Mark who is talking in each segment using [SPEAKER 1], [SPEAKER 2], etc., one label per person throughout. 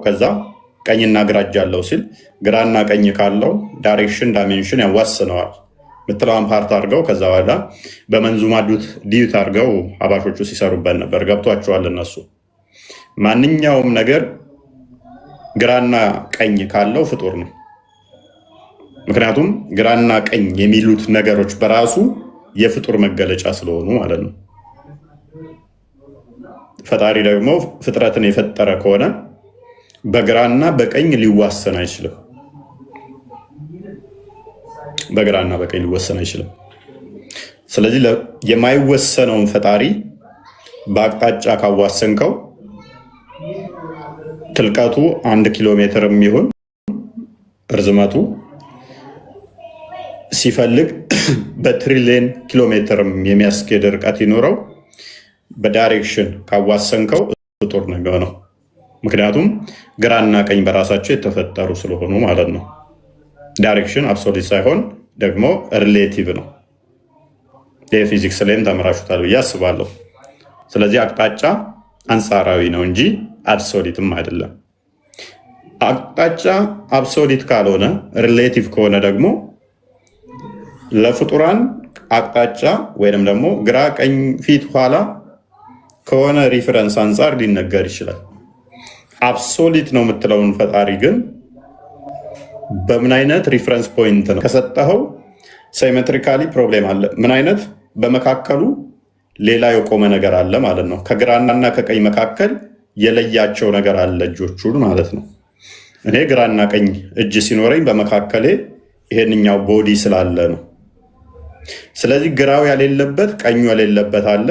[SPEAKER 1] ከዛ ቀኝና ግራ እጅ አለው ሲል ግራና ቀኝ ካለው ዳይሬክሽን ዳይሜንሽን ያዋስነዋል ምትለዋን ፓርት አድርገው ከዛ በኋላ በመንዙማ ዲዩት አድርገው አባሾቹ ሲሰሩበት ነበር። ገብቷቸዋል እነሱ። ማንኛውም ነገር ግራና ቀኝ ካለው ፍጡር ነው። ምክንያቱም ግራና ቀኝ የሚሉት ነገሮች በራሱ የፍጡር መገለጫ ስለሆኑ ማለት ነው። ፈጣሪ ደግሞ ፍጥረትን የፈጠረ ከሆነ በግራና በቀኝ ሊዋሰን አይችልም። በግራና በቀኝ ሊወሰን አይችልም። ስለዚህ የማይወሰነውን ፈጣሪ በአቅጣጫ ካዋሰንከው ጥልቀቱ 1 ኪሎ ሜትር የሚሆን እርዝመቱ ሲፈልግ በትሪሊየን ኪሎ ሜትር የሚያስኬድ ርቀት ይኖረው በዳይሬክሽን ካዋሰንከው ፍጡር ነገር ነው። ምክንያቱም ግራና ቀኝ በራሳቸው የተፈጠሩ ስለሆኑ ማለት ነው። ዳይሬክሽን አብሶሉት ሳይሆን ደግሞ ሪሌቲቭ ነው። የፊዚክስ ላይም ተምራችሁታል ብዬ አስባለሁ። ስለዚህ አቅጣጫ አንጻራዊ ነው እንጂ አብሶሉትም አይደለም። አቅጣጫ አብሶሉት ካልሆነ ሪሌቲቭ ከሆነ ደግሞ ለፍጡራን አቅጣጫ ወይንም ደግሞ ግራ ቀኝ ፊት ኋላ ከሆነ ሪፈረንስ አንጻር ሊነገር ይችላል። አብሶሉት ነው የምትለውን ፈጣሪ ግን በምን አይነት ሪፈረንስ ፖይንት ነው ከሰጠኸው ሳይሜትሪካሊ ፕሮብሌም አለ። ምን አይነት በመካከሉ ሌላ የቆመ ነገር አለ ማለት ነው። ከግራና ከቀኝ መካከል የለያቸው ነገር አለ እጆቹን ማለት ነው። እኔ ግራና ቀኝ እጅ ሲኖረኝ በመካከሌ ይሄንኛው ቦዲ ስላለ ነው። ስለዚህ ግራው ያሌለበት ቀኙ ያሌለበት አለ፣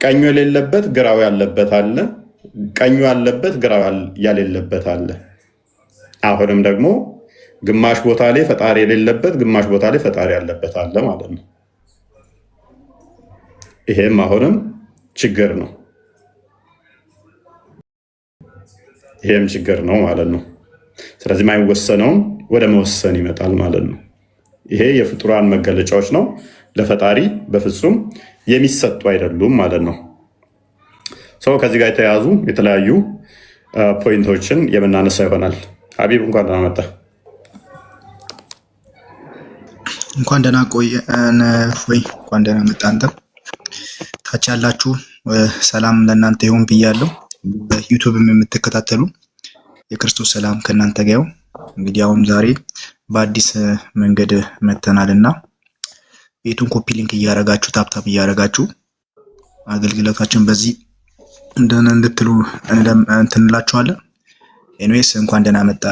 [SPEAKER 1] ቀኙ የሌለበት ግራው ያለበት አለ፣ ቀኙ ያለበት ግራው ያሌለበት አለ። አሁንም ደግሞ ግማሽ ቦታ ላይ ፈጣሪ የሌለበት ግማሽ ቦታ ላይ ፈጣሪ ያለበት አለ ማለት ነው። ይሄም አሁንም ችግር ነው። ይሄም ችግር ነው ማለት ነው። ስለዚህ የማይወሰነውን ወደ መወሰን ይመጣል ማለት ነው። ይሄ የፍጡራን መገለጫዎች ነው። ለፈጣሪ በፍጹም የሚሰጡ አይደሉም ማለት ነው። ሰው ከዚህ ጋር የተያዙ የተለያዩ ፖይንቶችን የምናነሳ ይሆናል። ሀቢብ እንኳን ደህና መጣ።
[SPEAKER 2] እንኳን ደህና ቆየን። እንኳን ደህና መጣ። አንተም ታች ያላችሁ ሰላም ለእናንተ ይሁን ብያለሁ። በዩቱብም የምትከታተሉ የክርስቶስ ሰላም ከእናንተ ጋር ይሁን። እንግዲህ አሁን ዛሬ በአዲስ መንገድ መተናል እና ቤቱን ኮፒ ሊንክ እያደረጋችሁ ታፕታፕ እያደረጋችሁ አገልግሎታችን በዚህ እንድትሉ እንትንላችኋለን። ኤኒዌይስ እንኳን ደህና መጣ።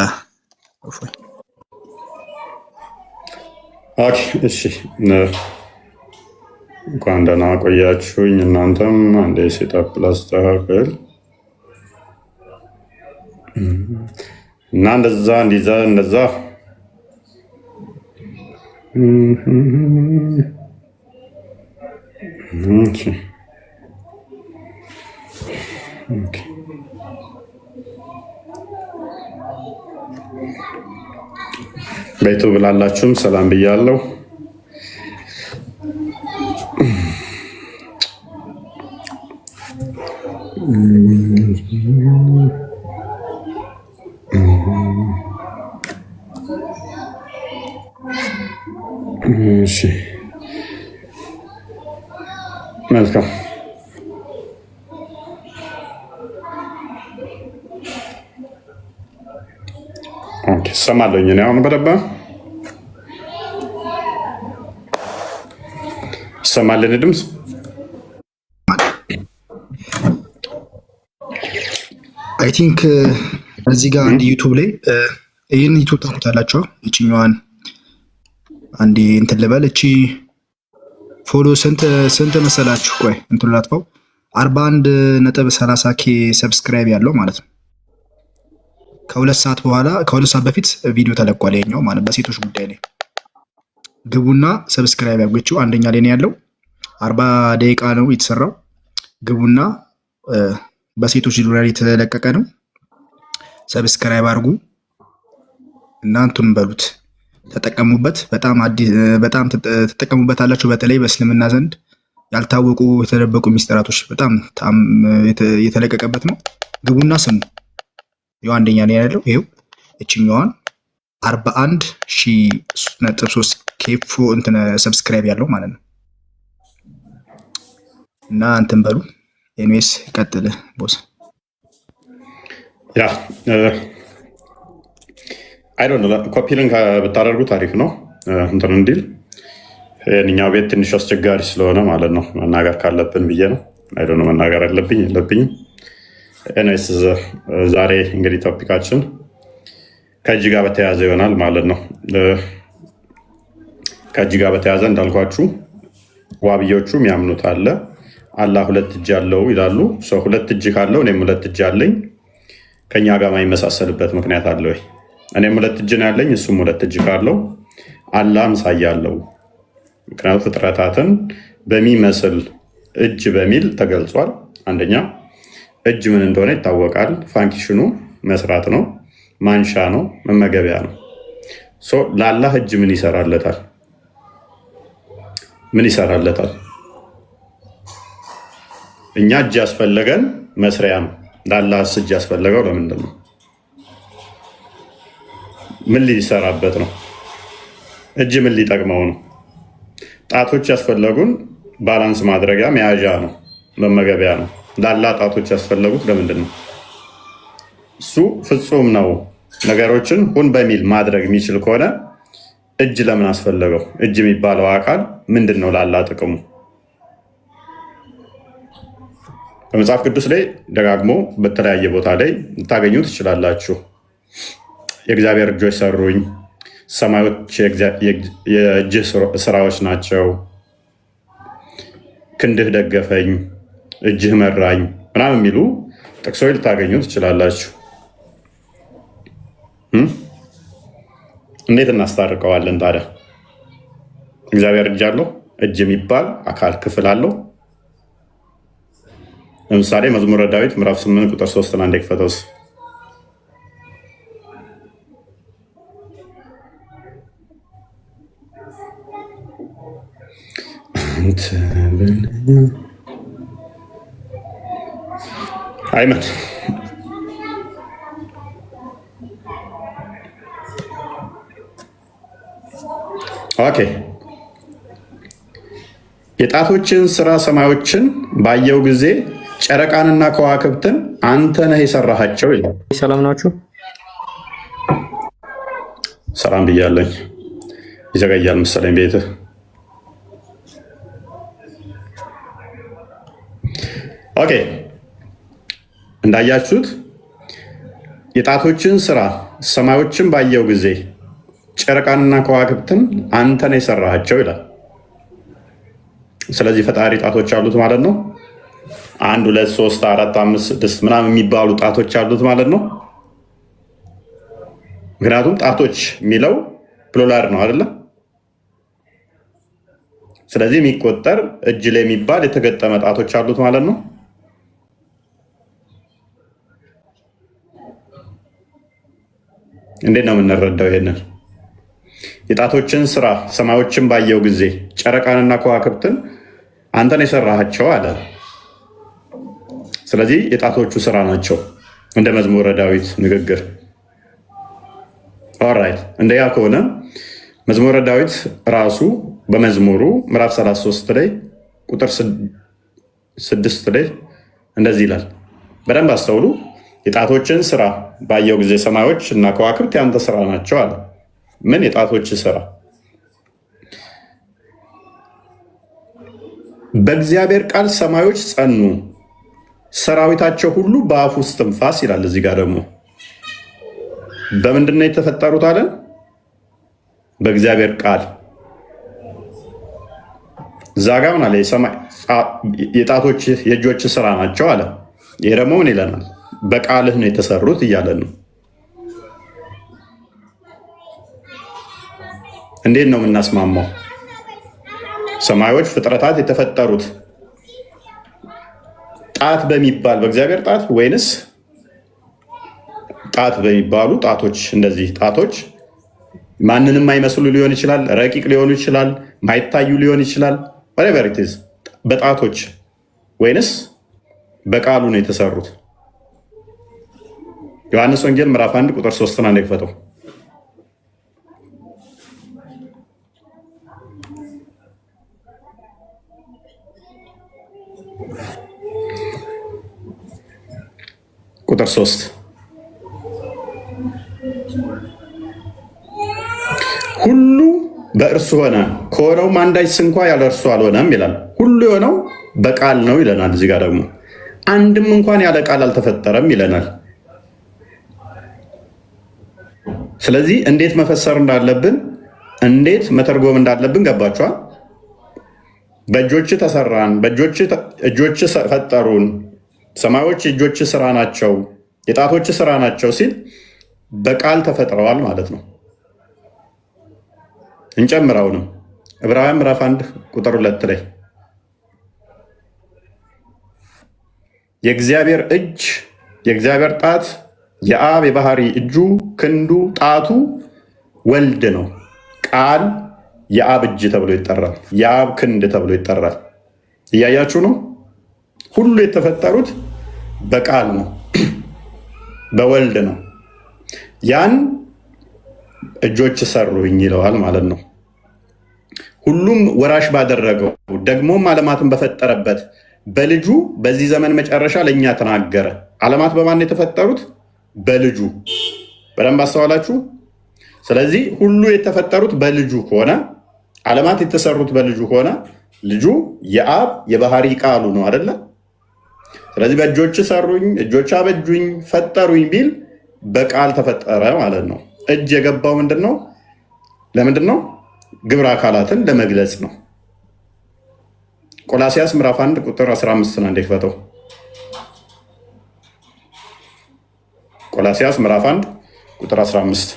[SPEAKER 1] ኦኬ እሺ፣ እንኳን ደህና ቆያችሁኝ። እናንተም አንዴ ሴታፕ ላስተካክል እና እንደዛ እንዲዛ እንደዛ ቤቱ ብላላችሁም ሰላም ብያለሁ። እሺ መልካም። ኦኬ ሰማለኝ ነው አሁን በደንብ ሰማለን ድምፅ።
[SPEAKER 2] አይ ቲንክ እዚህ ጋር አንድ ዩቱብ ላይ ይህን ዩቱብ ታውቁታላችሁ። እቺኛዋን አንዴ እንትን ልበል። እቺ ፎሎ ስንት መሰላችሁ? ቆይ እንትን ላጥፋው። 41.30 ኬ ሰብስክራይብ ያለው ማለት ነው። ከሁለት ሰዓት በፊት ቪዲዮ ተለቋል። ይሄኛው ማለት በሴቶች ጉዳይ ላይ ግቡና ሰብስክራይብ ያርጉ። አንደኛ ላይ ነው ያለው። 40 ደቂቃ ነው የተሰራው። ግቡና በሴቶች ዙሪያ የተለቀቀ ነው። ሰብስክራይብ አርጉ እና እንትን በሉት፣ ተጠቀሙበት። በጣም ተጠቀሙበታላችሁ። በተለይ በእስልምና ዘንድ ያልታወቁ የተደበቁ ሚስጥራቶች በጣም የተለቀቀበት ነው። ግቡና ስሙ። ይኸው አንደኛ ላይ ያለው ይኸው እችኛዋን 41,3 ኬፎ እንትን ሰብስክራይብ ያለው ማለት ነው። እና እንትን በሉ ኤኒዌይስ ቀጥል ቦስ።
[SPEAKER 1] ያ አይ ዶንት ኖ ኮፒ ሊንክ ብታደርጉት አሪፍ ነው እንትን እንዲል። የእኛው ቤት ትንሽ አስቸጋሪ ስለሆነ ማለት ነው መናገር ካለብን ብዬ ነው። አይ ዶንት ኖ መናገር የለብኝም። ኤኒዌይስ ዛሬ እንግዲህ ቶፒካችን ከእጅ ጋር በተያያዘ ይሆናል ማለት ነው። ከእጅ ጋር በተያያዘ እንዳልኳችሁ ዋብዮቹ የሚያምኑት አለ አላህ ሁለት እጅ አለው ይላሉ። ሰው ሁለት እጅ ካለው እኔም ሁለት እጅ አለኝ ከኛ ጋር ማይመሳሰልበት ምክንያት አለ ወይ? እኔም ሁለት እጅ ነው ያለኝ እሱም ሁለት እጅ ካለው አላህ አምሳያ አለው። ምክንያቱም ፍጥረታትን በሚመስል እጅ በሚል ተገልጿል። አንደኛ እጅ ምን እንደሆነ ይታወቃል። ፋንክሽኑ መስራት ነው፣ ማንሻ ነው፣ መመገቢያ ነው። ለአላህ እጅ ምን ይሰራለታል? ምን ይሰራለታል? እኛ እጅ ያስፈለገን መስሪያ ነው። ለአላህስ እጅ ያስፈለገው ለምንድን ነው? ምን ሊሰራበት ነው? እጅ ምን ሊጠቅመው ነው? ጣቶች ያስፈለጉን ባላንስ ማድረጊያ መያዣ ነው፣ መመገቢያ ነው። ለአላህ ጣቶች ያስፈለጉት ለምንድን ነው? እሱ ፍጹም ነው። ነገሮችን ሁን በሚል ማድረግ የሚችል ከሆነ እጅ ለምን አስፈለገው? እጅ የሚባለው አካል ምንድን ነው ለአላህ ጥቅሙ? በመጽሐፍ ቅዱስ ላይ ደጋግሞ በተለያየ ቦታ ላይ ልታገኙ ትችላላችሁ። የእግዚአብሔር እጆች ሰሩኝ፣ ሰማዮች የእጅህ ስራዎች ናቸው፣ ክንድህ ደገፈኝ፣ እጅህ መራኝ ምናምን የሚሉ ጥቅሶች ልታገኙ ትችላላችሁ። እንዴት እናስታርቀዋለን ታዲያ? እግዚአብሔር እጅ አለው? እጅ የሚባል አካል ክፍል አለው? ለምሳሌ መዝሙረ ዳዊት ምዕራፍ 8 ቁጥር 3 አንዴ ክፈተውስ። አይመን ኦኬ። የጣቶችን ስራ ሰማዮችን ባየው ጊዜ ጨረቃንና ከዋክብትን አንተ ነህ የሰራሃቸው ይላል።
[SPEAKER 3] ሰላም ናችሁ?
[SPEAKER 1] ሰላም ብያለኝ። ይዘገያል መሰለኝ ቤትህ። ኦኬ እንዳያችሁት የጣቶችን ስራ ሰማዮችን ባየው ጊዜ ጨረቃንና ከዋክብትን አንተ ነህ የሰራሃቸው ይላል። ስለዚህ ፈጣሪ ጣቶች አሉት ማለት ነው። 1 2 3 4 5 6 ምናምን የሚባሉ ጣቶች አሉት ማለት ነው። ምክንያቱም ጣቶች የሚለው ፕሉራል ነው አይደለ? ስለዚህ የሚቆጠር እጅ ላይ የሚባል የተገጠመ ጣቶች አሉት ማለት ነው። እንዴት ነው የምንረዳው ይሄንን? የጣቶችን ስራ ሰማዮችን ባየው ጊዜ ጨረቃንና ከዋክብትን አንተን የሰራሃቸው አለ። ስለዚህ የጣቶቹ ስራ ናቸው እንደ መዝሙረ ዳዊት ንግግር። ኦራይት እንደያ ከሆነ መዝሙረ ዳዊት ራሱ በመዝሙሩ ምዕራፍ 33 ላይ ቁጥር 6 ላይ እንደዚህ ይላል። በደንብ አስተውሉ። የጣቶችን ስራ ባየው ጊዜ ሰማዮች እና ከዋክብት ያንተ ስራ ናቸው አለ። ምን የጣቶች ስራ? በእግዚአብሔር ቃል ሰማዮች ጸኑ፣ ሰራዊታቸው ሁሉ በአፉ እስትንፋስ ይላል። እዚህ ጋር ደግሞ በምንድን ነው የተፈጠሩት አለን? በእግዚአብሔር ቃል። እዛ ጋ ምን አለ? የጣቶች የእጆች ስራ ናቸው አለ። ይሄ ደግሞ ምን ይለናል? በቃልህ ነው የተሰሩት እያለን ነው። እንዴት ነው የምናስማማው? ሰማዮች ፍጥረታት የተፈጠሩት ጣት በሚባል በእግዚአብሔር ጣት ወይንስ ጣት በሚባሉ ጣቶች? እንደዚህ ጣቶች ማንንም አይመስሉ ሊሆን ይችላል፣ ረቂቅ ሊሆኑ ይችላል፣ ማይታዩ ሊሆን ይችላል። whatever it is በጣቶች ወይንስ በቃሉ ነው የተሰሩት? ዮሐንስ ወንጌል ምዕራፍ 1 ቁጥር 3 አንዴ ክፈተው። ቁጥር 3 ሁሉ በእርሱ ሆነ ከሆነውም አንዳች ስንኳ ያለ እርሱ አልሆነም ይላል። ሁሉ የሆነው በቃል ነው ይለናል። እዚህ ጋር ደግሞ አንድም እንኳን ያለ ቃል አልተፈጠረም ይለናል። ስለዚህ እንዴት መፈሰር እንዳለብን እንዴት መተርጎም እንዳለብን ገባችኋል? በእጆች ተሰራን፣ እጆች ፈጠሩን፣ ሰማዮች የእጆች ስራ ናቸው፣ የጣቶች ስራ ናቸው ሲል በቃል ተፈጥረዋል ማለት ነው። እንጨምረውንም ዕብራውያን ምዕራፍ 1 ቁጥር 2 ላይ የእግዚአብሔር እጅ የእግዚአብሔር ጣት የአብ የባህሪ እጁ ክንዱ ጣቱ ወልድ ነው። ቃል የአብ እጅ ተብሎ ይጠራል። የአብ ክንድ ተብሎ ይጠራል። እያያችሁ ነው። ሁሉ የተፈጠሩት በቃል ነው፣ በወልድ ነው። ያን እጆች ሰሩኝ ይለዋል ማለት ነው። ሁሉም ወራሽ ባደረገው ደግሞም ዓለማትን በፈጠረበት በልጁ በዚህ ዘመን መጨረሻ ለእኛ ተናገረ። ዓለማት በማን የተፈጠሩት? በልጁ። በደንብ አስተዋላችሁ? ስለዚህ ሁሉ የተፈጠሩት በልጁ ከሆነ ዓለማት የተሰሩት በልጁ ከሆነ ልጁ የአብ የባህሪ ቃሉ ነው አይደለ? ስለዚህ በእጆች ሰሩኝ፣ እጆች አበጁኝ፣ ፈጠሩኝ ቢል በቃል ተፈጠረ ማለት ነው። እጅ የገባው ምንድን ነው? ለምንድን ነው? ግብረ አካላትን ለመግለጽ ነው። ቆላሲያስ ምዕራፍ 1 ቁጥር 15 ነው። እንደክፈተው ቆላሲያስ ምዕራፍ 1 ቁጥር 15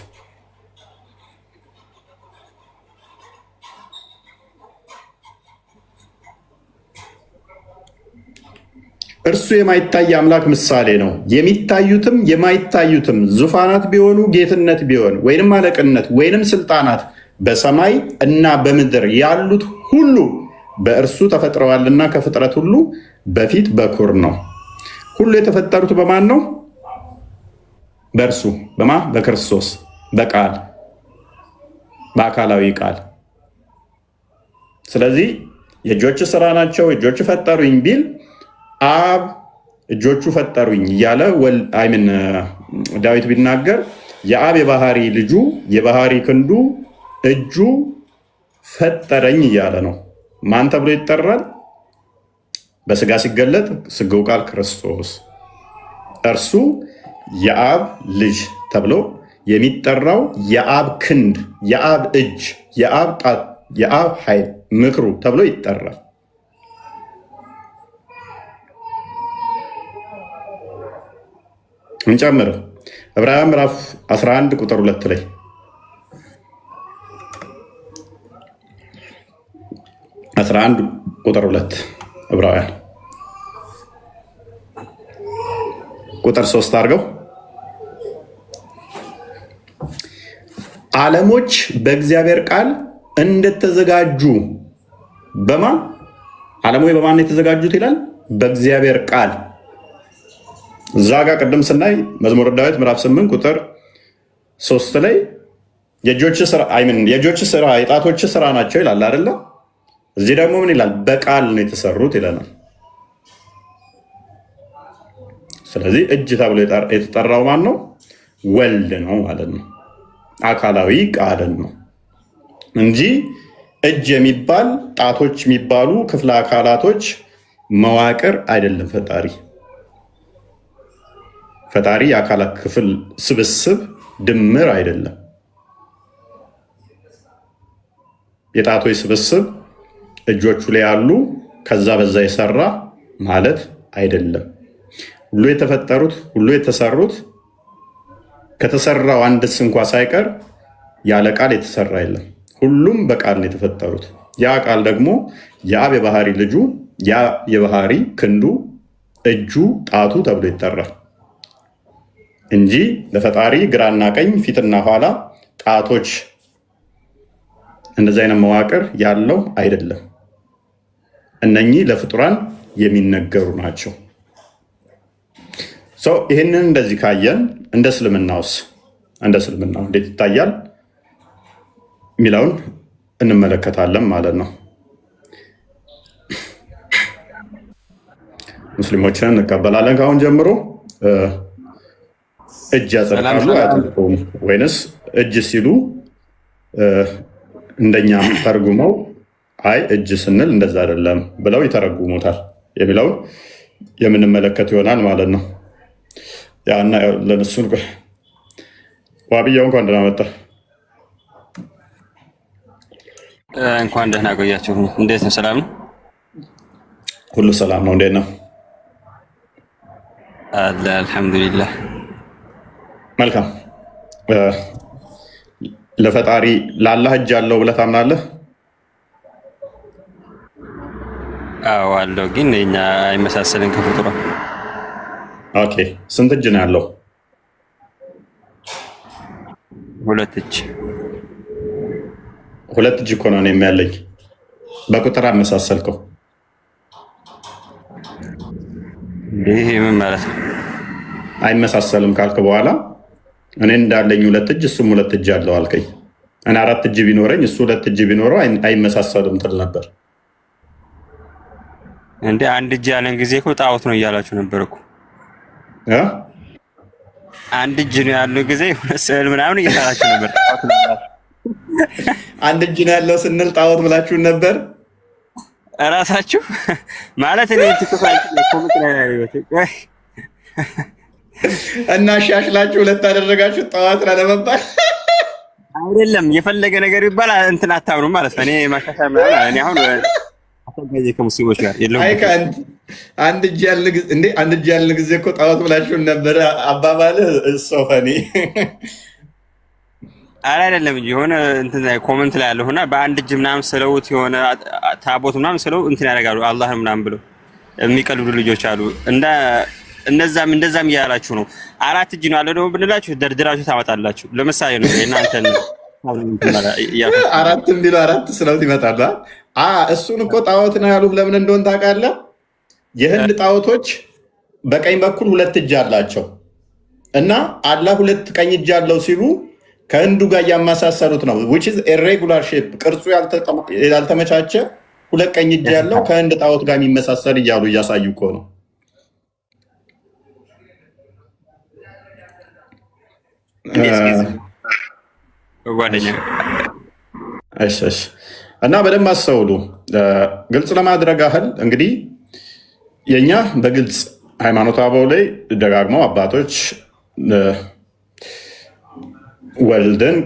[SPEAKER 1] እርሱ የማይታይ አምላክ ምሳሌ ነው። የሚታዩትም የማይታዩትም ዙፋናት ቢሆኑ ጌትነት ቢሆን ወይንም አለቅነት ወይንም ስልጣናት በሰማይ እና በምድር ያሉት ሁሉ በእርሱ ተፈጥረዋልና ከፍጥረት ሁሉ በፊት በኩር ነው። ሁሉ የተፈጠሩት በማን ነው? በእርሱ በማ በክርስቶስ በቃል በአካላዊ ቃል። ስለዚህ የእጆች ስራ ናቸው፣ እጆች ፈጠሩኝ ቢል አብ እጆቹ ፈጠሩኝ እያለ ዳዊት ቢናገር የአብ የባህሪ ልጁ የባህሪ ክንዱ እጁ ፈጠረኝ እያለ ነው። ማን ተብሎ ይጠራል? በስጋ ሲገለጥ ስጋው ቃል ክርስቶስ እርሱ የአብ ልጅ ተብሎ የሚጠራው የአብ ክንድ፣ የአብ እጅ፣ የአብ ጣት፣ የአብ ኃይል ምክሩ ተብሎ ይጠራል። እንጨምር ዕብራውያን ምዕራፍ 11 ቁጥር 2 ላይ 11 ቁጥር 2 ዕብራውያን ቁጥር 3 አድርገው ዓለሞች በእግዚአብሔር ቃል እንደተዘጋጁ በማን ዓለሞች በማን የተዘጋጁት ይላል? በእግዚአብሔር ቃል። እዛ ጋር ቅድም ስናይ መዝሙረ ዳዊት ምዕራፍ 8 ቁጥር 3 ላይ የእጆች ስራ የጣቶች ስራ ናቸው ይላል አይደለ? እዚህ ደግሞ ምን ይላል? በቃል ነው የተሰሩት ይለናል። ስለዚህ እጅ ተብሎ የተጠራው ማን ነው? ወልድ ነው ማለት ነው። አካላዊ ቃልን ነው እንጂ እጅ የሚባል ጣቶች የሚባሉ ክፍለ አካላቶች መዋቅር አይደለም። ፈጣሪ የአካላት ክፍል ስብስብ ድምር አይደለም። የጣቶች ስብስብ እጆቹ ላይ ያሉ ከዛ በዛ የሰራ ማለት አይደለም። ሁሉ የተፈጠሩት ሁሉ የተሰሩት ከተሰራው አንድስ እንኳ ሳይቀር ያለ ቃል የተሰራ የለም። ሁሉም በቃል ነው የተፈጠሩት። ያ ቃል ደግሞ የአብ የባህሪ ልጁ፣ ያ የባህሪ ክንዱ፣ እጁ፣ ጣቱ ተብሎ ይጠራል እንጂ ለፈጣሪ ግራና ቀኝ ፊትና ኋላ ጣቶች እንደዚህ አይነት መዋቅር ያለው አይደለም። እነኚህ ለፍጡራን የሚነገሩ ናቸው። ይህንን እንደዚህ ካየን እንደ እስልምናውስ እንደ እስልምናው እንዴት ይታያል የሚለውን እንመለከታለን ማለት ነው። ሙስሊሞችን እንቀበላለን ከአሁን ጀምሮ። እጅ ያጸድቃሉ አያጸድቁም? ወይንስ እጅ ሲሉ እንደኛ ተርጉመው አይ እጅ ስንል እንደዛ አይደለም ብለው ይተረጉሙታል የሚለውን የምንመለከት ይሆናል ማለት ነው። ያና ለነሱን ዋብያው እንኳን ደህና መጣ።
[SPEAKER 3] እንኳን ደህና ቆያችሁ። እንዴት ነው? ሰላም ነው?
[SPEAKER 1] ሁሉ ሰላም ነው። እንዴት ነው?
[SPEAKER 3] አለ አልሐምዱሊላህ።
[SPEAKER 1] መልካም። ለፈጣሪ ለአላህ እጅ አለው ብለህ ታምናለህ?
[SPEAKER 3] አዎ አለው፣ ግን እኛ አይመሳሰልን ከፍጡሩ።
[SPEAKER 1] ኦኬ፣ ስንት እጅ ነው ያለው?
[SPEAKER 3] 2 እጅ።
[SPEAKER 1] 2 እጅ እኮ ነው እኔም ያለኝ። በቁጥር አመሳሰልከው።
[SPEAKER 3] ይሄ ምን ማለት ነው?
[SPEAKER 1] አይመሳሰልም ካልክ በኋላ እኔ እንዳለኝ 2 እጅ እሱም 2 እጅ አለው አልከኝ። እኔ 4 እጅ ቢኖረኝ እሱ 2 እጅ ቢኖረው አይመሳሰልም ትል ነበር።
[SPEAKER 3] እንደ አንድ እጅ ያለን ጊዜ እኮ ጣዖት ነው እያላችሁ ነበር እኮ። አንድ እጅ ነው ያለው ጊዜ ስዕል ምናምን እያላችሁ ነበር።
[SPEAKER 1] አንድ እጅ ነው ያለው ስንል ጣዖት ብላችሁን ነበር
[SPEAKER 3] እራሳችሁ ማለት እኔ ኮሜንት ላይ
[SPEAKER 1] እና ሻሽላችሁ 2 አደረጋችሁ ጣዖት ላለመባል
[SPEAKER 3] አይደለም። የፈለገ ነገር ይባል እንትን አታምኑም ማለት ነው። እኔ ማሻሻያ ማለት እኔ አሁን አተጋጀ ከሙስሊሞች ጋር የለውም።
[SPEAKER 1] አይ አንድ እጅ ያለ ጊዜ እኮ ጣዖት ብላችሁን ነበር አባባልህ ሶፈኒ
[SPEAKER 3] አይደለም እንጂ የሆነ እንትን ኮሜንት ላይ ያለውና በአንድ እጅ ምናምን ስለውት የሆነ ታቦት ምናምን ስለው እንትን ያደርጋሉ አላህ ምናምን ብለው የሚቀልዱ ልጆች አሉ። እንደዛም እያላችሁ ነው። 4 እጅ ነው ያለው ደግሞ ብንላችሁ ደርድራችሁ ታመጣላችሁ። ለምሳሌ ነው እናንተን
[SPEAKER 1] 4 ቢሉ 4 ስለውት ይመጣሉ። እሱን እኮ ጣዖት ነው ያሉ ለምን እንደሆነ ታውቃለህ? የህንድ ጣዖቶች በቀኝ በኩል 2 እጅ አላቸው እና አላህ 2 ቀኝ እጅ አለው ሲሉ ከህንዱ ጋር እያመሳሰሉት ነው። which is irregular shape ቅርጹ ያልተመቻቸ 2 ቀኝ እጅ ያለው ከህንድ ጣዖት ጋር የሚመሳሰል እያሉ እያሳዩ እኮ ነው። እና በደንብ አስተውሉ። ግልጽ ለማድረግ ያህል እንግዲህ የኛ በግልጽ ሃይማኖት አበው ላይ ደጋግመው አባቶች ወልድን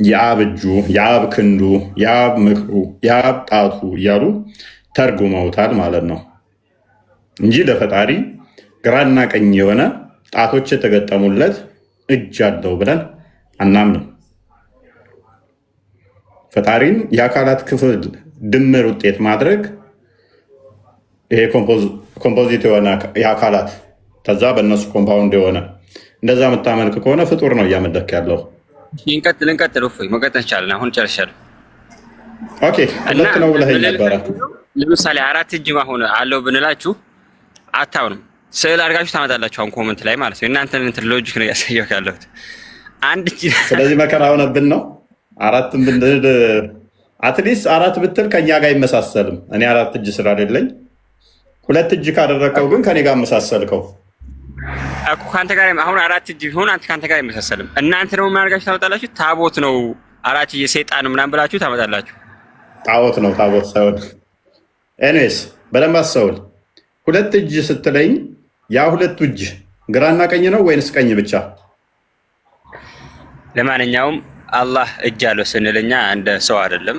[SPEAKER 1] የአብ እጁ፣ የአብ ክንዱ፣ የአብ ምክሩ፣ የአብ ጣቱ እያሉ ተርጉመውታል ማለት ነው እንጂ ለፈጣሪ ግራና ቀኝ የሆነ ጣቶች የተገጠሙለት እጅ አለው ብለን አናምንም። ፈጣሪን የአካላት ክፍል ድምር ውጤት ማድረግ ይሄ ኮምፖዚት የሆነ የአካላት ከዛ በእነሱ ኮምፓውንድ የሆነ እንደዛ የምታመልክ ከሆነ ፍጡር ነው እያመለክ ያለው።
[SPEAKER 3] እንቀጥል እፎይ መቀጠል ይቻላል። አሁን ጨርሻለሁ።
[SPEAKER 1] ኦኬ ሁለት ነው ብለኸኝ ነበረ።
[SPEAKER 3] ለምሳሌ 4 እጅ ማሆነ አለው ብንላችሁ አታውንም። ስዕል አድርጋችሁ ታመጣላችሁ አሁን ኮመንት ላይ ማለት ነው። እናንተን እንትን ሎጂክ ነው ያሳየው ያለሁት። አንድ እጅ
[SPEAKER 1] ስለዚህ መከራ ሆነብን ነው። 4 ብንል አትሊስት 4 ብትል ከኛ ጋር አይመሳሰልም። እኔ 4 እጅ ስላደለኝ 2 እጅ ካደረከው ግን ከኔ ጋር መሳሰልከው
[SPEAKER 3] እኮ ካንተ ጋር አሁን 4 እጅ ቢሆን አንተ ካንተ ጋር አይመሳሰልም። እናንተ ደግሞ ምን አድርጋችሁ ታመጣላችሁ? ታቦት ነው 4 እጅ ሰይጣን ምናምን ብላችሁ ታመጣላችሁ።
[SPEAKER 1] ጣዖት ነው ታቦት ሳይሆን። ኤኒዌይስ በደንብ አስተውል። 2 እጅ ስትለኝ ያ 2 እጅ ግራና ቀኝ ነው ወይንስ ቀኝ ብቻ?
[SPEAKER 3] ለማንኛውም አላህ እጅ አለው ስንልኛ እንደ ሰው አይደለም።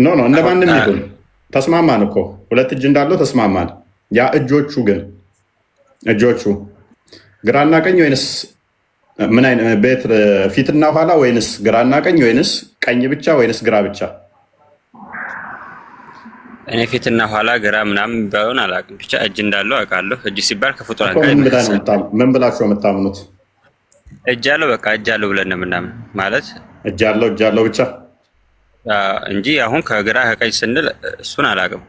[SPEAKER 1] ኖ እንደማንም ይሁን ተስማማን እኮ 2 እጅ እንዳለው ተስማማን። ያ እጆቹ ግራና ቀኝ ወይንስ ምን አይነት ቤት ፊትና ኋላ ወይንስ ግራና ቀኝ ወይንስ ቀኝ ብቻ ወይንስ ግራ ብቻ?
[SPEAKER 3] እኔ ፊትና ኋላ ግራ ምናምን ባይሆን አላውቅም፣ ብቻ እጅ እንዳለው አውቃለሁ። እጅ ሲባል ከፍጡራን ጋር
[SPEAKER 1] ምን ብላችሁ የምታምኑት?
[SPEAKER 3] እጅ አለው በቃ እጅ አለው ብለን ነው የምናምን ማለት
[SPEAKER 1] እጅ አለው ብቻ
[SPEAKER 3] እንጂ አሁን ከግራ ከቀኝ ስንል እሱን አላውቅም።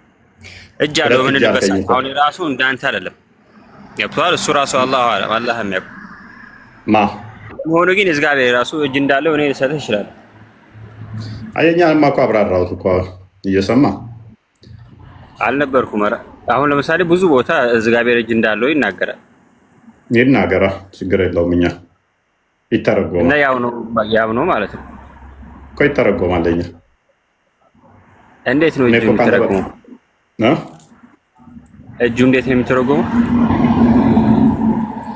[SPEAKER 3] እጅ አለው ምን ልበሳ አሁን ራሱ እንዳንተ አይደለም። ገብቶሃል? እሱ ራሱ አላህ አለም አላህ የሚያውቅ
[SPEAKER 1] ማ
[SPEAKER 3] መሆኑ ግን እግዚአብሔር ራሱ እጅ እንዳለው እኔ ልሰጥህ እችላለሁ።
[SPEAKER 1] አየኛንማ እኮ አብራራሁት እኮ እየሰማ
[SPEAKER 3] አልነበርኩም። ኧረ አሁን ለምሳሌ ብዙ ቦታ እግዚአብሔር እጅ እንዳለው ይናገራል።
[SPEAKER 1] ይናገራ፣ ችግር የለውም። እኛ ይተረጎማል
[SPEAKER 3] እና ያው ነው ማለት ነው
[SPEAKER 1] እኮ ይተረጎማል። እኛ
[SPEAKER 3] እንዴት ነው እጁ የሚተረጎመው? እጁ እንዴት ነው የሚተረጎመው?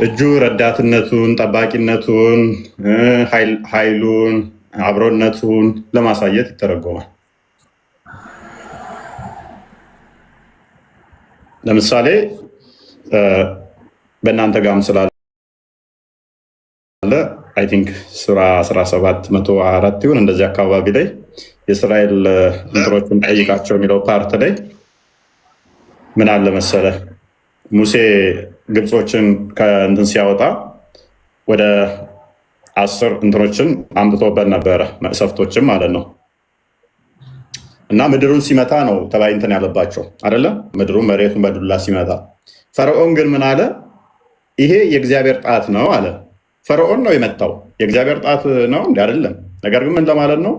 [SPEAKER 1] እጁ ረዳትነቱን፣ ጠባቂነቱን፣ ኃይሉን፣ አብሮነቱን ለማሳየት ይተረጎማል። ለምሳሌ በእናንተ ጋርም ስላለ አይ ቲንክ ሱራ 17 ይሁን እንደዚህ አካባቢ ላይ የእስራኤል እንትሮችን ጠይቃቸው የሚለው ፓርት ላይ ምን አለ መሰለ፣ ሙሴ ግብጾችን ከእንትን ሲያወጣ ወደ 10 እንትኖችን አምጥቶበት ነበረ፣ መቅሰፍቶችም ማለት ነው። እና ምድሩን ሲመታ ነው ተባይ እንትን ያለባቸው አይደለ? ምድሩን መሬቱን በዱላ ሲመታ፣ ፈርዖን ግን ምን አለ? ይሄ የእግዚአብሔር ጣት ነው አለ። ፈርዖን ነው የመታው፣ የእግዚአብሔር ጣት ነው እንዲ አይደለም። ነገር ግን ምን ለማለት ነው?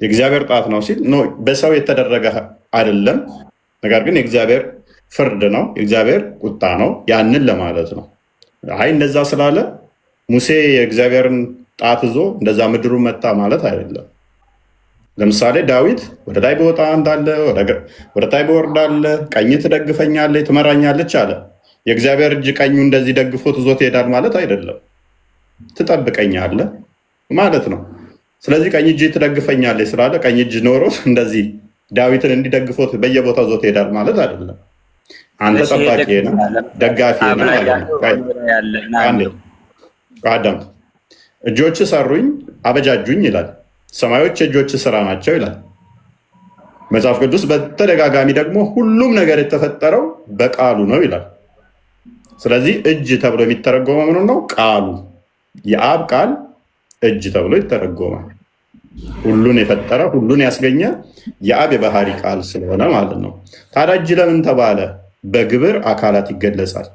[SPEAKER 1] የእግዚአብሔር ጣት ነው ሲል በሰው የተደረገ አይደለም፣ ነገር ግን የእግዚአብሔር ፍርድ ነው፣ የእግዚአብሔር ቁጣ ነው፣ ያንን ለማለት ነው። አይ እንደዛ ስላለ ሙሴ የእግዚአብሔርን ጣት ይዞ እንደዛ ምድሩን መታ ማለት አይደለም። ለምሳሌ ዳዊት ወደ ላይ በወጣ እንዳለ ወደ ታይ በወርዳለ፣ ቀኝ ትደግፈኛለች ትመራኛለች አለ። የእግዚአብሔር እጅ ቀኙ እንደዚህ ደግፎት ይዞት ይሄዳል ማለት አይደለም። ትጠብቀኛለህ ማለት ነው። ስለዚህ ቀኝ እጅ ትደግፈኛለች ስላለ ቀኝ እጅ ኖሮት እንደዚህ ዳዊትን እንዲደግፎት በየቦታው ይዞት ይሄዳል ማለት አይደለም። አንተ ጠባቂ ነህ፣ ደጋፊ ነህ ማለት ነው። አዳም እጆች ሰሩኝ አበጃጁኝ ይላል። ሰማዮች የእጆች ስራ ናቸው ይላል መጽሐፍ ቅዱስ። በተደጋጋሚ ደግሞ ሁሉም ነገር የተፈጠረው በቃሉ ነው ይላል። ስለዚህ እጅ ተብሎ የሚተረጎመው ምኑ ነው? ቃሉ። የአብ ቃል እጅ ተብሎ ይተረጎማል። ሁሉን የፈጠረ ሁሉን ያስገኘ የአብ የባህሪ ቃል ስለሆነ ማለት ነው። ታዲያ እጅ ለምን ተባለ? በግብር አካላት ይገለጻል።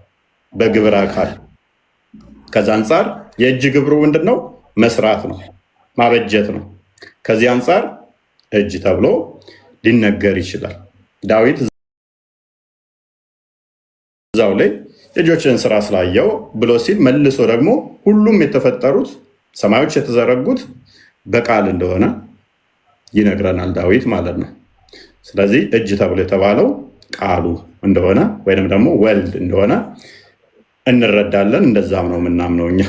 [SPEAKER 1] በግብር አካል ከዛ አንጻር የእጅ ግብሩ ምንድን ነው? መስራት ነው፣ ማበጀት ነው። ከዚህ አንጻር እጅ ተብሎ ሊነገር ይችላል። ዳዊት እዛው ላይ የእጆችን ስራ ስላየው ብሎ ሲል መልሶ ደግሞ ሁሉም የተፈጠሩት ሰማዮች የተዘረጉት በቃል እንደሆነ ይነግረናል ዳዊት ማለት ነው። ስለዚህ እጅ ተብሎ የተባለው ቃሉ እንደሆነ ወይንም ደግሞ ወልድ እንደሆነ እንረዳለን። እንደዛም ነው የምናምነው እኛ።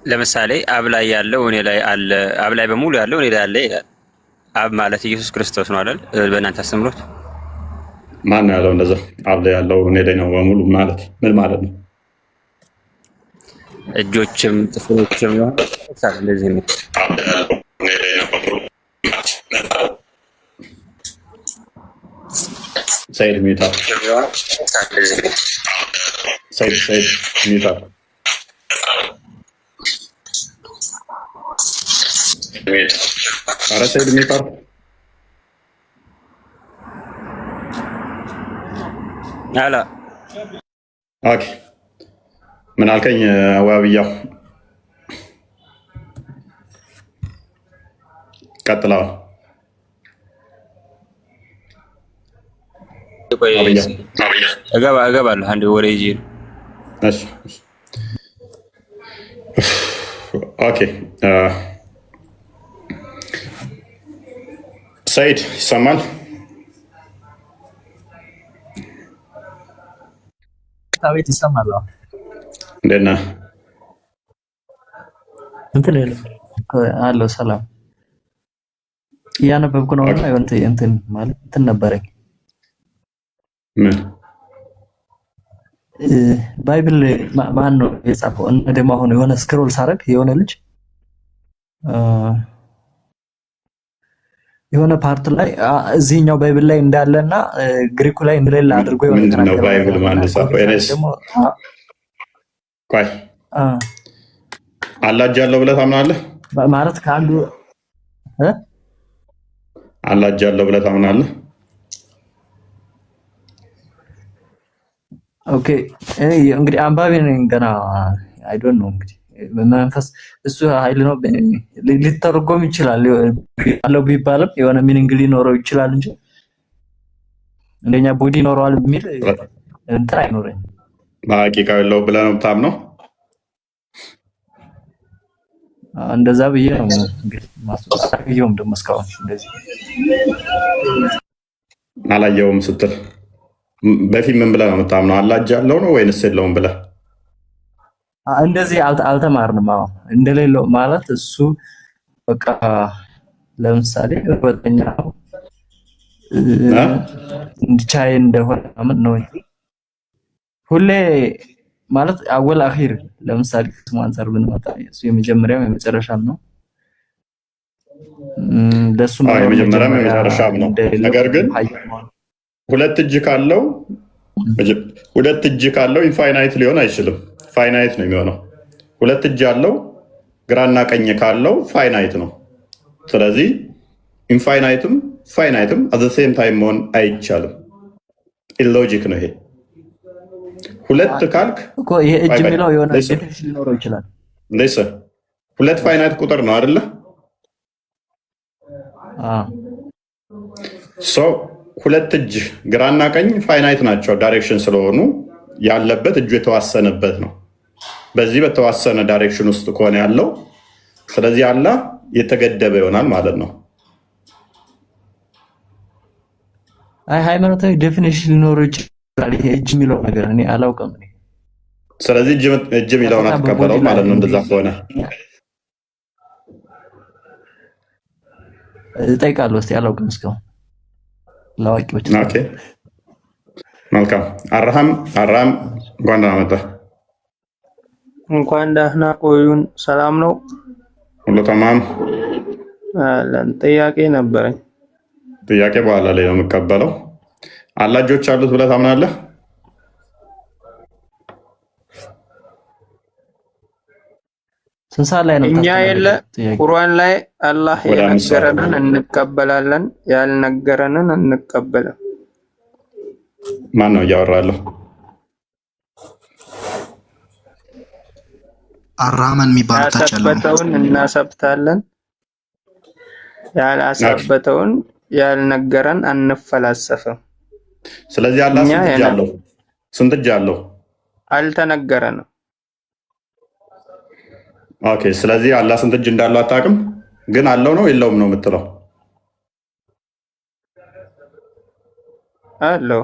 [SPEAKER 3] ለምሳሌ አብ ላይ ያለው እኔ ላይ አለ፣ አብ ላይ በሙሉ ያለው እኔ ላይ አለ ይላል። አብ ማለት ኢየሱስ ክርስቶስ ነው አይደል? በእናንተ አስተምሮት
[SPEAKER 1] ማን ነው ያለው እንደዛ? አብ ላይ ያለው እኔ ላይ ነው በሙሉ ማለት ምን ማለት ነው?
[SPEAKER 3] እጆችም ጥፍሮችም ይሆን እንደዚህ ነው።
[SPEAKER 1] ሰይድ ሚታ ሰይድ ሚታ ኧረ ሰይድ ሚታ
[SPEAKER 3] አላ
[SPEAKER 1] ኦኬ ምን አልከኝ? ዋብያው ቀጥላው
[SPEAKER 3] እገባለሁ አንዴ ወደ ይዤ ነው።
[SPEAKER 1] ኦኬ ሰይድ ይሰማል?
[SPEAKER 4] ቤት ይሰማል?
[SPEAKER 1] እንዴት ነህ?
[SPEAKER 4] እንትን አለው ሰላም እያነበብኩ ነው እና እንትን ማለት እንትን ነበረኝ።
[SPEAKER 1] ምን
[SPEAKER 4] ባይብል ማን ነው የጻፈው? እና ደግሞ አሁን የሆነ ስክሮል ሳረግ የሆነ ልጅ የሆነ ፓርት ላይ እዚህኛው ባይብል ላይ እንዳለና ግሪኩ ላይ እንደሌለ አድርጎ የሆነ
[SPEAKER 1] ምንድን ነው ባይብል ማን ጻፈው? ኤነስ ቆይ አላጃለሁ ብለህ ታምናለህ?
[SPEAKER 4] ማለት ከአንዱ
[SPEAKER 1] አላጃለሁ ብለህ ታምናለህ?
[SPEAKER 4] ኦኬ እንግዲህ አንባቢ ነኝ ገና አይ ዶንት ኖ እንግዲህ መንፈስ እሱ ኃይል ነው ሊተረጎም ይችላል አለው ቢባልም የሆነ ሚኒንግ ሊኖረው ይችላል እንጂ እንደኛ ቦዲ ኖርዋል የሚል እንትን አይኖረኝ
[SPEAKER 1] በሐቂቃው የለው ብለህ ነው የምታምነው?
[SPEAKER 4] እንደዛ ብዬ ነው እንግዲህ ማስታወቂያውም ደግሞ እስካሁን እንደዚህ
[SPEAKER 1] አላየውም ስትል በፊት ምን ብለህ ነው የምታምነው? አላጅ ያለው ነው ወይንስ የለውም ብለህ?
[SPEAKER 4] እንደዚህ አልተማርንም። አዎ እንደሌለው ማለት እሱ በቃ ለምሳሌ ወጠኛ ነው እንዲቻይ እንደሆነ ምን ነው ሁሌ ማለት አወል አኺር ለምሳሌ ስሙ አንፃር ብንመጣ እሱ የመጀመሪያው የመጨረሻም ነው። ለሱ ነው
[SPEAKER 1] የመጀመሪያው የመጨረሻም ነው። ነገር ግን ሁለት እጅ ካለው ኢንፋይናይት ሊሆን አይችልም። ፋይናይት ነው የሚሆነው። ሁለት እጅ ያለው ግራና ቀኝ ካለው ፋይናይት ነው። ስለዚህ ኢንፋይናይትም ፋይናይትም አት ዘ ሴም ታይም መሆን አይቻልም። ኢሎጂክ ነው ይሄ። ሁለት ካልክ
[SPEAKER 4] እኮ ይሄ እጅ የሚለው የሆነ ዴፊኒሽን ሊኖረው ይችላል።
[SPEAKER 1] እንደዚህ ሁለት ፋይናይት ቁጥር ነው አይደለ? ሁለት እጅ ግራና ቀኝ ፋይናይት ናቸው ዳይሬክሽን ስለሆኑ ያለበት እጁ የተዋሰነበት ነው። በዚህ በተዋሰነ ዳይሬክሽን ውስጥ ከሆነ ያለው ስለዚህ አላህ የተገደበ ይሆናል ማለት ነው።
[SPEAKER 4] ሃይማኖታዊ ዴፊኒሽን ሊኖረው ይችላል ይሄ እጅ የሚለው ነገር እኔ አላውቅም።
[SPEAKER 1] ስለዚህ እጅ የሚለውን አትቀበለው ማለት ነው። እንደዛ ከሆነ
[SPEAKER 4] እጠይቃለሁ። እስኪ አላውቅም እስካሁን ለአዋቂዎች።
[SPEAKER 1] ኦኬ መልካም። አራሃም እንኳን ደህና መጣህ።
[SPEAKER 5] እንኳን ደህና ቆዩን። ሰላም ነው?
[SPEAKER 1] ሁሉ ተማም?
[SPEAKER 5] ጥያቄ ነበረኝ።
[SPEAKER 1] ጥያቄ በኋላ ላይ ነው የምቀበለው። አላህ እጆች አሉት ብለህ ታምናለህ?
[SPEAKER 4] ስንት ሰዓት ላይ ነው?
[SPEAKER 5] እኛ የለ ቁርአን ላይ አላህ የነገረንን እንቀበላለን፣ ያልነገረንን እንቀበላለን።
[SPEAKER 1] ማን ነው እያወራለሁ?
[SPEAKER 2] አራመን የሚባለው
[SPEAKER 5] ያሰበተውን እናሰብታለን፣ ያላሰበተውን ያልነገረን አንፈላሰፍም።
[SPEAKER 1] ስለዚህ አላህ ስንት እጅ አለው?
[SPEAKER 5] አልተነገረንም።
[SPEAKER 1] ኦኬ ስለዚህ አላህ ስንት እጅ እንዳለው አታውቅም፣ ግን አለው ነው የለውም ነው የምትለው?
[SPEAKER 5] አለው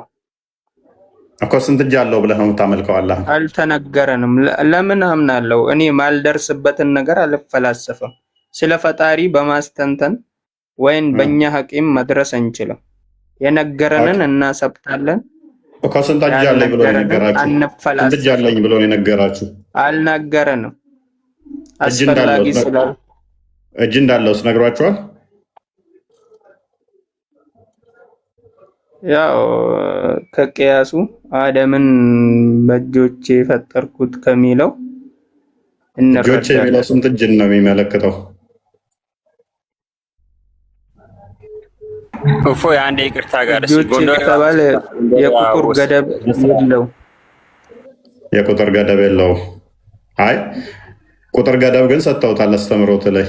[SPEAKER 1] እኮ ስንት እጅ አለው ብለህ ነው የምታመልከው? አላህ
[SPEAKER 5] አልተነገረንም። ለምን አምናለሁ? እኔ ማልደርስበትን ነገር አልፈላሰፍም። ስለ ፈጣሪ በማስተንተን ወይም በእኛ ሐቂም መድረስ አንችልም። የነገረንን እናሰብታለን።
[SPEAKER 1] እኮ ስንት እጅ አለኝ ብሎ የነገራችሁ? ስንት እጅ አለኝ ብሎ የነገራችሁ?
[SPEAKER 5] አልነገረንም። አስፈላጊ ስላል
[SPEAKER 1] እጅ እንዳለውስ ነግሯችኋል?
[SPEAKER 5] ያው ከቅያሱ አደምን በእጆቼ የፈጠርኩት ከሚለው
[SPEAKER 1] እጆቼ የሚለው ስንት እጅን ነው የሚመለከተው?
[SPEAKER 3] እፎይ አንዴ ይቅርታ ጋር
[SPEAKER 5] ከተባለ የቁጥር ገደብ የለው።
[SPEAKER 1] የቁጥር ገደብ የለው። አይ ቁጥር ገደብ ግን ሰጥተውታል። አስተምሮት ላይ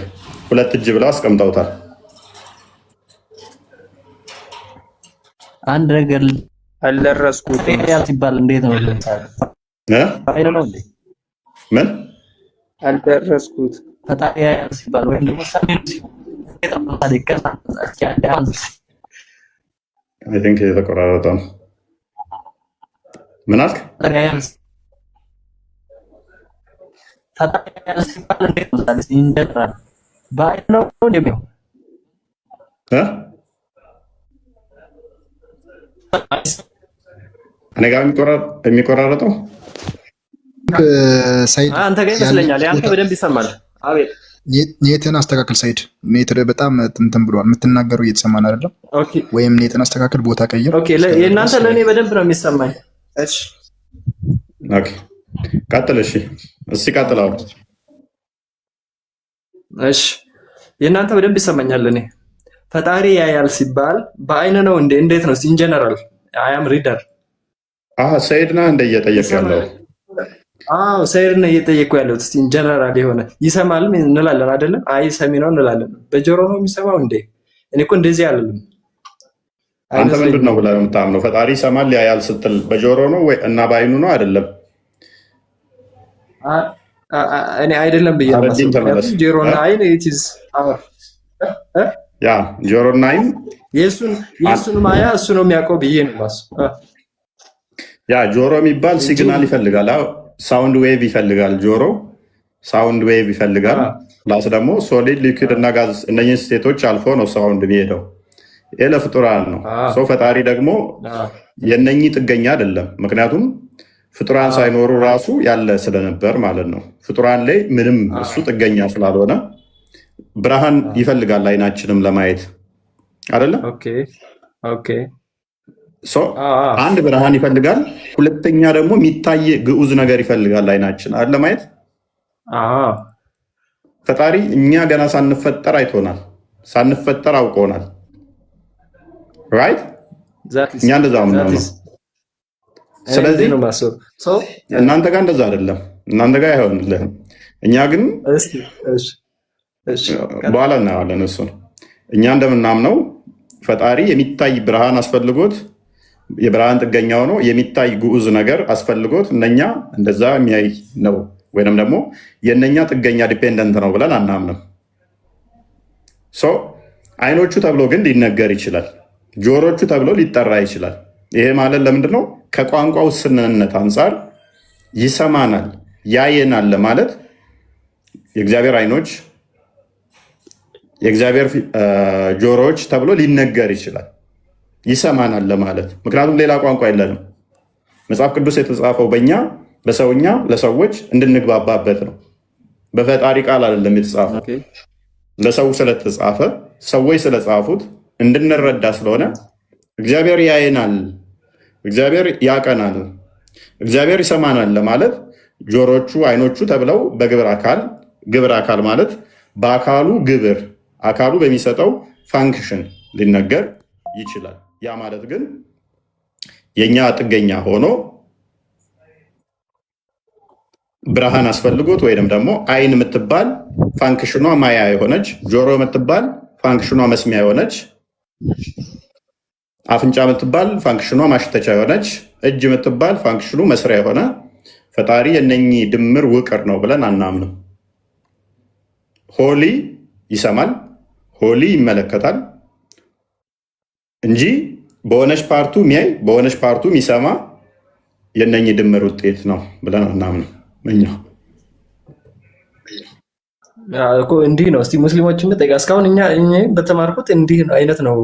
[SPEAKER 1] ሁለት እጅ ብለው አስቀምጠውታል።
[SPEAKER 4] አንድ ነገር
[SPEAKER 5] አልደረስኩትም
[SPEAKER 4] ሲባል እንዴት ነው
[SPEAKER 1] ምን
[SPEAKER 5] አልደረስኩት
[SPEAKER 4] ፈጣሪ ያያል ሲባል ወይም ደግሞ
[SPEAKER 1] አይ ቲንክ የተቆራረጠ ነው። ምን አልክ?
[SPEAKER 4] ፈጣሪ ያያል ሲባል እንዴት ነው ታዲያ? ኢንጀነራል በአይን ነው እንደሚው
[SPEAKER 1] እኔ ጋር የሚቆራረጠው
[SPEAKER 2] ሰይድ
[SPEAKER 4] አንተ ጋር ይመስለኛል። አንተ በደንብ ይሰማል። አቤት
[SPEAKER 2] ኔትን አስተካክል ሰይድ። ኔት በጣም እንትን ብሏል። የምትናገረው እየተሰማን አይደለም።
[SPEAKER 4] ኦኬ
[SPEAKER 2] ወይም ኔትን አስተካክል፣ ቦታ ቀይር።
[SPEAKER 4] ኦኬ የእናንተ ለእኔ በደንብ ነው የሚሰማኝ። እሺ
[SPEAKER 1] ኦኬ ቀጥል። እሺ ቀጥል።
[SPEAKER 4] እሺ የእናንተ በደንብ ይሰማኛል። እኔ ፈጣሪ ያያል ሲባል በአይን ነው እንዴ? እንዴት ነው? ኢን ጀነራል አይ አም ሪደር
[SPEAKER 1] ሰይድ ነህ እንደ እየጠየቅ ያለው?
[SPEAKER 6] አዎ ሰይድ ነው እየጠየቁ ያለሁት። እስቲ ጀነራል የሆነ ይሰማል እንላለን አይደለም? አይ ሰሚ ነው እንላለን። በጆሮ ነው የሚሰማው እንዴ? እኔ እኮ እንደዚህ አይደለም።
[SPEAKER 1] አንተ ምንድን ነው ብለህ የምታምነው? ፈጣሪ ይሰማል ያያል ስትል በጆሮ ነው ወይ እና በአይኑ ነው? አይደለም
[SPEAKER 6] እኔ አይደለም ብዬ ነው የማስበው። ጆሮና አይን ኢትስ አወር
[SPEAKER 1] ያ ጆሮና አይን
[SPEAKER 6] የእሱን ማያ እሱ ነው የሚያውቀው ብዬ ነው የማስበው።
[SPEAKER 1] ያ ጆሮ የሚባል ሲግናል ይፈልጋል፣ ሳውንድ ዌቭ ይፈልጋል። ጆሮ ሳውንድ ዌቭ ይፈልጋል። ፕላስ ደግሞ ሶሊድ ሊኩዊድ እና ጋዝ እነኝህ ስቴቶች አልፎ ነው ሳውንድ የሚሄደው። ይህ ለፍጡራን ነው። ሰው ፈጣሪ ደግሞ የነኚህ ጥገኛ አይደለም። ምክንያቱም ፍጡራን ሳይኖሩ ራሱ ያለ ስለነበር ማለት ነው። ፍጡራን ላይ ምንም እሱ ጥገኛ ስላልሆነ ብርሃን ይፈልጋል አይናችንም ለማየት አይደለም። አንድ ብርሃን ይፈልጋል፣ ሁለተኛ ደግሞ የሚታይ ግዑዝ ነገር ይፈልጋል አይናችን አለ ማየት። ፈጣሪ እኛ ገና ሳንፈጠር አይቶናል፣ ሳንፈጠር አውቆናል። ራይት እኛ እንደዛ ነው። ስለዚህ እናንተ ጋር እንደዛ አይደለም፣ እናንተ ጋር አይሆንልህም። እኛ ግን በኋላ እናየዋለን። እሱን እኛ እንደምናምነው ፈጣሪ የሚታይ ብርሃን አስፈልጎት የብርሃን ጥገኛ ሆኖ የሚታይ ግዑዝ ነገር አስፈልጎት እነኛ እንደዛ የሚያይ ነው ወይንም ደግሞ የእነኛ ጥገኛ ዲፔንደንት ነው ብለን አናምንም። አይኖቹ ተብሎ ግን ሊነገር ይችላል፣ ጆሮቹ ተብሎ ሊጠራ ይችላል። ይሄ ማለት ለምንድን ነው? ከቋንቋ ውስንነት አንጻር ይሰማናል፣ ያየናል ለማለት የእግዚአብሔር አይኖች፣ የእግዚአብሔር ጆሮዎች ተብሎ ሊነገር ይችላል። ይሰማናል ለማለት ምክንያቱም ሌላ ቋንቋ የለንም። መጽሐፍ ቅዱስ የተጻፈው በእኛ በሰውኛ ለሰዎች እንድንግባባበት ነው። በፈጣሪ ቃል አይደለም የተጻፈው። ለሰው ስለተጻፈ ሰዎች ስለጻፉት እንድንረዳ ስለሆነ እግዚአብሔር ያየናል፣ እግዚአብሔር ያቀናል፣ እግዚአብሔር ይሰማናል ለማለት ጆሮቹ አይኖቹ ተብለው በግብር አካል ግብር አካል ማለት በአካሉ ግብር አካሉ በሚሰጠው ፋንክሽን ሊነገር ይችላል። ያ ማለት ግን የኛ ጥገኛ ሆኖ ብርሃን አስፈልጎት ወይንም ደግሞ አይን የምትባል ፋንክሽኗ ማያ የሆነች፣ ጆሮ የምትባል ፋንክሽኗ መስሚያ የሆነች፣ አፍንጫ የምትባል ፋንክሽኗ ማሽተቻ የሆነች፣ እጅ የምትባል ፋንክሽኑ መስሪያ የሆነ ፈጣሪ የነኚህ ድምር ውቅር ነው ብለን አናምንም። ሆሊ ይሰማል፣ ሆሊ ይመለከታል እንጂ በሆነች ፓርቱ የሚያይ በሆነች ፓርቱ የሚሰማ የነኚህ ድምር ውጤት ነው ብለን አናምንም። እኛ
[SPEAKER 6] እኮ እንዲህ ነው። እስቲ ሙስሊሞችን ጠይቃ። እስካሁን እኛ በተማርኩት እንዲህ አይነት ነው።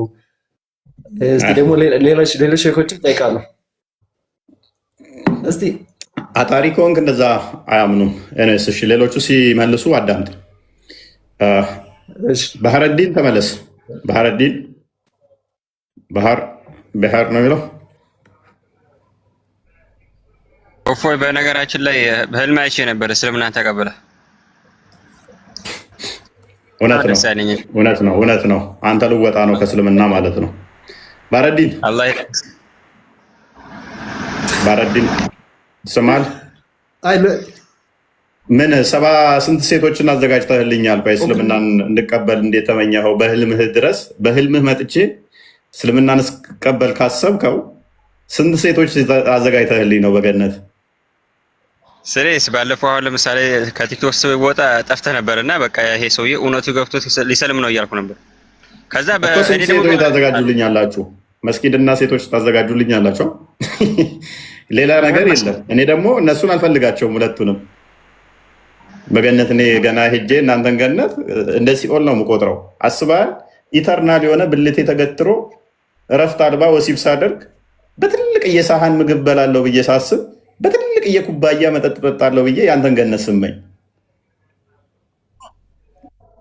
[SPEAKER 6] እስቲ ደግሞ ሌሎች ሼኮችን ጠይቃለሁ። እስቲ
[SPEAKER 1] አጣሪ ከሆንክ እንደዛ አያምኑም። እሺ ሌሎቹ ሲመልሱ አዳምጥ። ባህረዲን ተመለስ። ባህረዲን ባህር ነው የሚለው።
[SPEAKER 3] እፎይ በነገራችን ላይ በህልም አይቼ ነበር እስልምናን ተቀበለ።
[SPEAKER 1] እውነት ነው። አንተ ልወጣ ነው ከእስልምና ማለት ነው። ባህረዲን ስማል ምን ስንት ሴቶችን አዘጋጅተህልኛል? እስልምናን እንድቀበል እንዴት ተመኘኸው? በህልምህ ድረስ በህልምህ መጥቼ እስልምናን እስቀበል ካሰብከው ስንት ሴቶች አዘጋጅተህልኝ ነው በገነት?
[SPEAKER 3] ስሬስ ባለፈው አሁን ለምሳሌ ከቲክቶክ ስወጣ ጠፍተህ ነበር እና በቃ ይሄ ሰውዬ እውነቱ ገብቶት ሊሰልም ነው እያልኩ ነበር። ከዛ
[SPEAKER 1] ሴቶች ታዘጋጁልኛላችሁ፣ መስጊድና ሴቶች ታዘጋጁልኛላችሁ። ሌላ ነገር የለም። እኔ ደግሞ እነሱን አልፈልጋቸውም ሁለቱንም። በገነት እኔ ገና ሄጄ እናንተን ገነት እንደ ሲኦል ነው የምቆጥረው። አስበሃል? ኢተርናል የሆነ ብልቴ ተገትሮ እረፍት አልባ ወሲብ ሳደርግ በትልቅ የሳህን ምግብ በላለሁ ብዬ ሳስብ በትልቅ የኩባያ መጠጥ ጠጣለሁ ብዬ ያንተን ገነት ስመኝ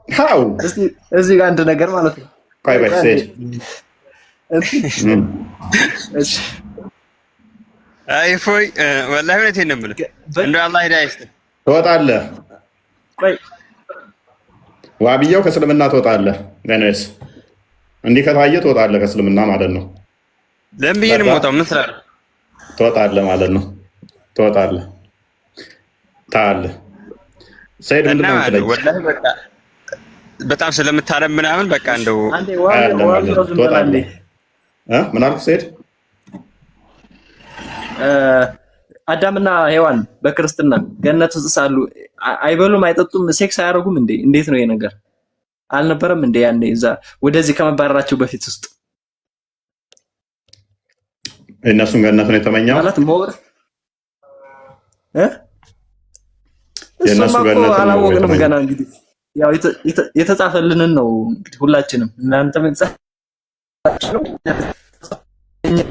[SPEAKER 1] ሀው
[SPEAKER 6] እዚህ ጋር አንድ ነገር ማለት ነው።
[SPEAKER 1] ቆይ በይ ሴት
[SPEAKER 3] አይ ፎይ ወላሂ እውነቴን ነው የምልህ። እንደው አላህ ሂዳያ ይስጥህ።
[SPEAKER 1] ትወጣለህ።
[SPEAKER 6] ቆይ
[SPEAKER 1] ዋብያው ከእስልምና ትወጣለህ። ገነስ እንዲህ ከታየ ትወጣለህ ከእስልምና ማለት ነው።
[SPEAKER 3] ለምን ብዬሽ ነው የምወጣው? ምን ስላለህ
[SPEAKER 1] ትወጣለህ ማለት ነው። ትወጣለህ ታያለህ። ሰይድ ምንድን ነው የምትለኝ?
[SPEAKER 3] ወላሂ በቃ በጣም ስለምታለም ምናምን በቃ እንደው
[SPEAKER 6] አንዴ ዋው
[SPEAKER 1] ትወጣለህ። ምን አልክ ሰይድ?
[SPEAKER 6] አዳምና ሔዋን በክርስትና ገነት ውስጥ ሳሉ አይበሉም አይጠጡም ሴክስ አያደርጉም እንዴ? እንዴት ነው ይሄ ነገር? አልነበረም እንዴ ያኔ እዛ ወደዚህ ከመባረራቸው በፊት ውስጥ
[SPEAKER 1] እነሱን ገነት ነው የተመኘው
[SPEAKER 6] ማለት ሞር
[SPEAKER 1] የእነሱ ገነት ነው
[SPEAKER 6] አላወቅንም ገና። እንግዲህ ያው የተጻፈልንን ነው እንግዲህ ሁላችንም እናንተ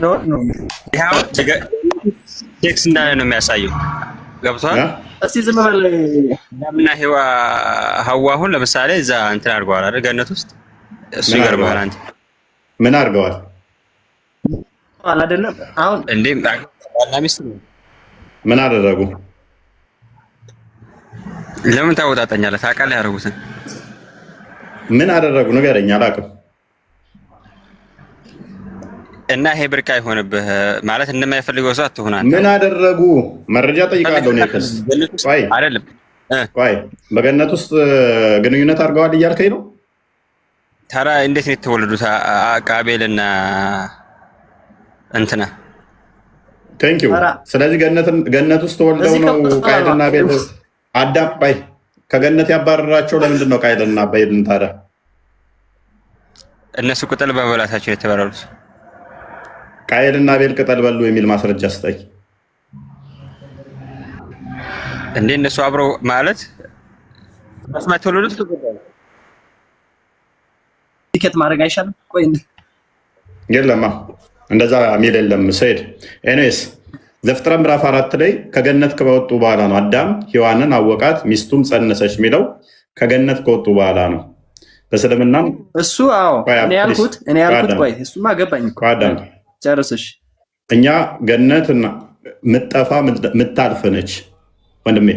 [SPEAKER 6] ነው
[SPEAKER 3] ያው ሴክስ እንዳለ ነው የሚያሳየው። ገብቷል?
[SPEAKER 6] እስቲ ዝም በል።
[SPEAKER 3] አዳምና ሐዋ አሁን ለምሳሌ እዛ እንትን አድርገዋል አይደል? ገነት ውስጥ እሱ ይገርማል። አንተ
[SPEAKER 1] ምን አድርገዋል
[SPEAKER 6] አይደለም? አሁን
[SPEAKER 3] እንዴ ዋና ሚስት
[SPEAKER 1] ምን አደረጉ?
[SPEAKER 3] ለምን ታወጣጣኛለህ? ታውቃለህ ያደረጉትን
[SPEAKER 1] ምን አደረጉ? ንገረኝ፣ አላውቅም።
[SPEAKER 3] እና ይሄ ብርቅ አይሆንብህ ማለት እንደማይፈልገው ሰው አትሆን።
[SPEAKER 1] ምን አደረጉ? መረጃ ጠይቃለሁ። ነክስ
[SPEAKER 3] አይደለም
[SPEAKER 1] ቆይ፣ በገነት ውስጥ ግንኙነት አድርገዋል እያልከኝ ነው?
[SPEAKER 3] ታዲያ እንዴት ነው የተወለዱት? ቃቤልና እንትና
[SPEAKER 1] ቴንክ ዩ። ስለዚህ ገነት ውስጥ ተወልደው ነው ቃየልና አቤል አዳም ባይ ከገነት ያባረራቸው ለምንድን ነው? ቃየልና አቤልን ታዲያ
[SPEAKER 3] እነሱ ቅጠል በመብላታቸው የተባረሩት።
[SPEAKER 1] ቃየልና አቤል ቅጠል በሉ የሚል ማስረጃ ስጠኝ።
[SPEAKER 3] እንዴ እነሱ አብረው ማለት መስማት ተወለዱት።
[SPEAKER 6] ቲኬት ማድረግ አይሻልም? ቆይ
[SPEAKER 1] የለማ እንደዛ ሚል የለም ሰይድ። ኤኒዌይስ ዘፍጥረት ምዕራፍ 4 ላይ ከገነት ከወጡ በኋላ ነው አዳም ሔዋንን አወቃት ሚስቱም ጸነሰች የሚለው ከገነት ከወጡ በኋላ ነው። በእስልምናም
[SPEAKER 6] እሱ እኔ ያልኩት ቆይ እሱማ ገባኝ እኮ አዳም ጨርስሽ።
[SPEAKER 1] እኛ ገነት ምጠፋ ምታልፍ ነች ወንድሜ።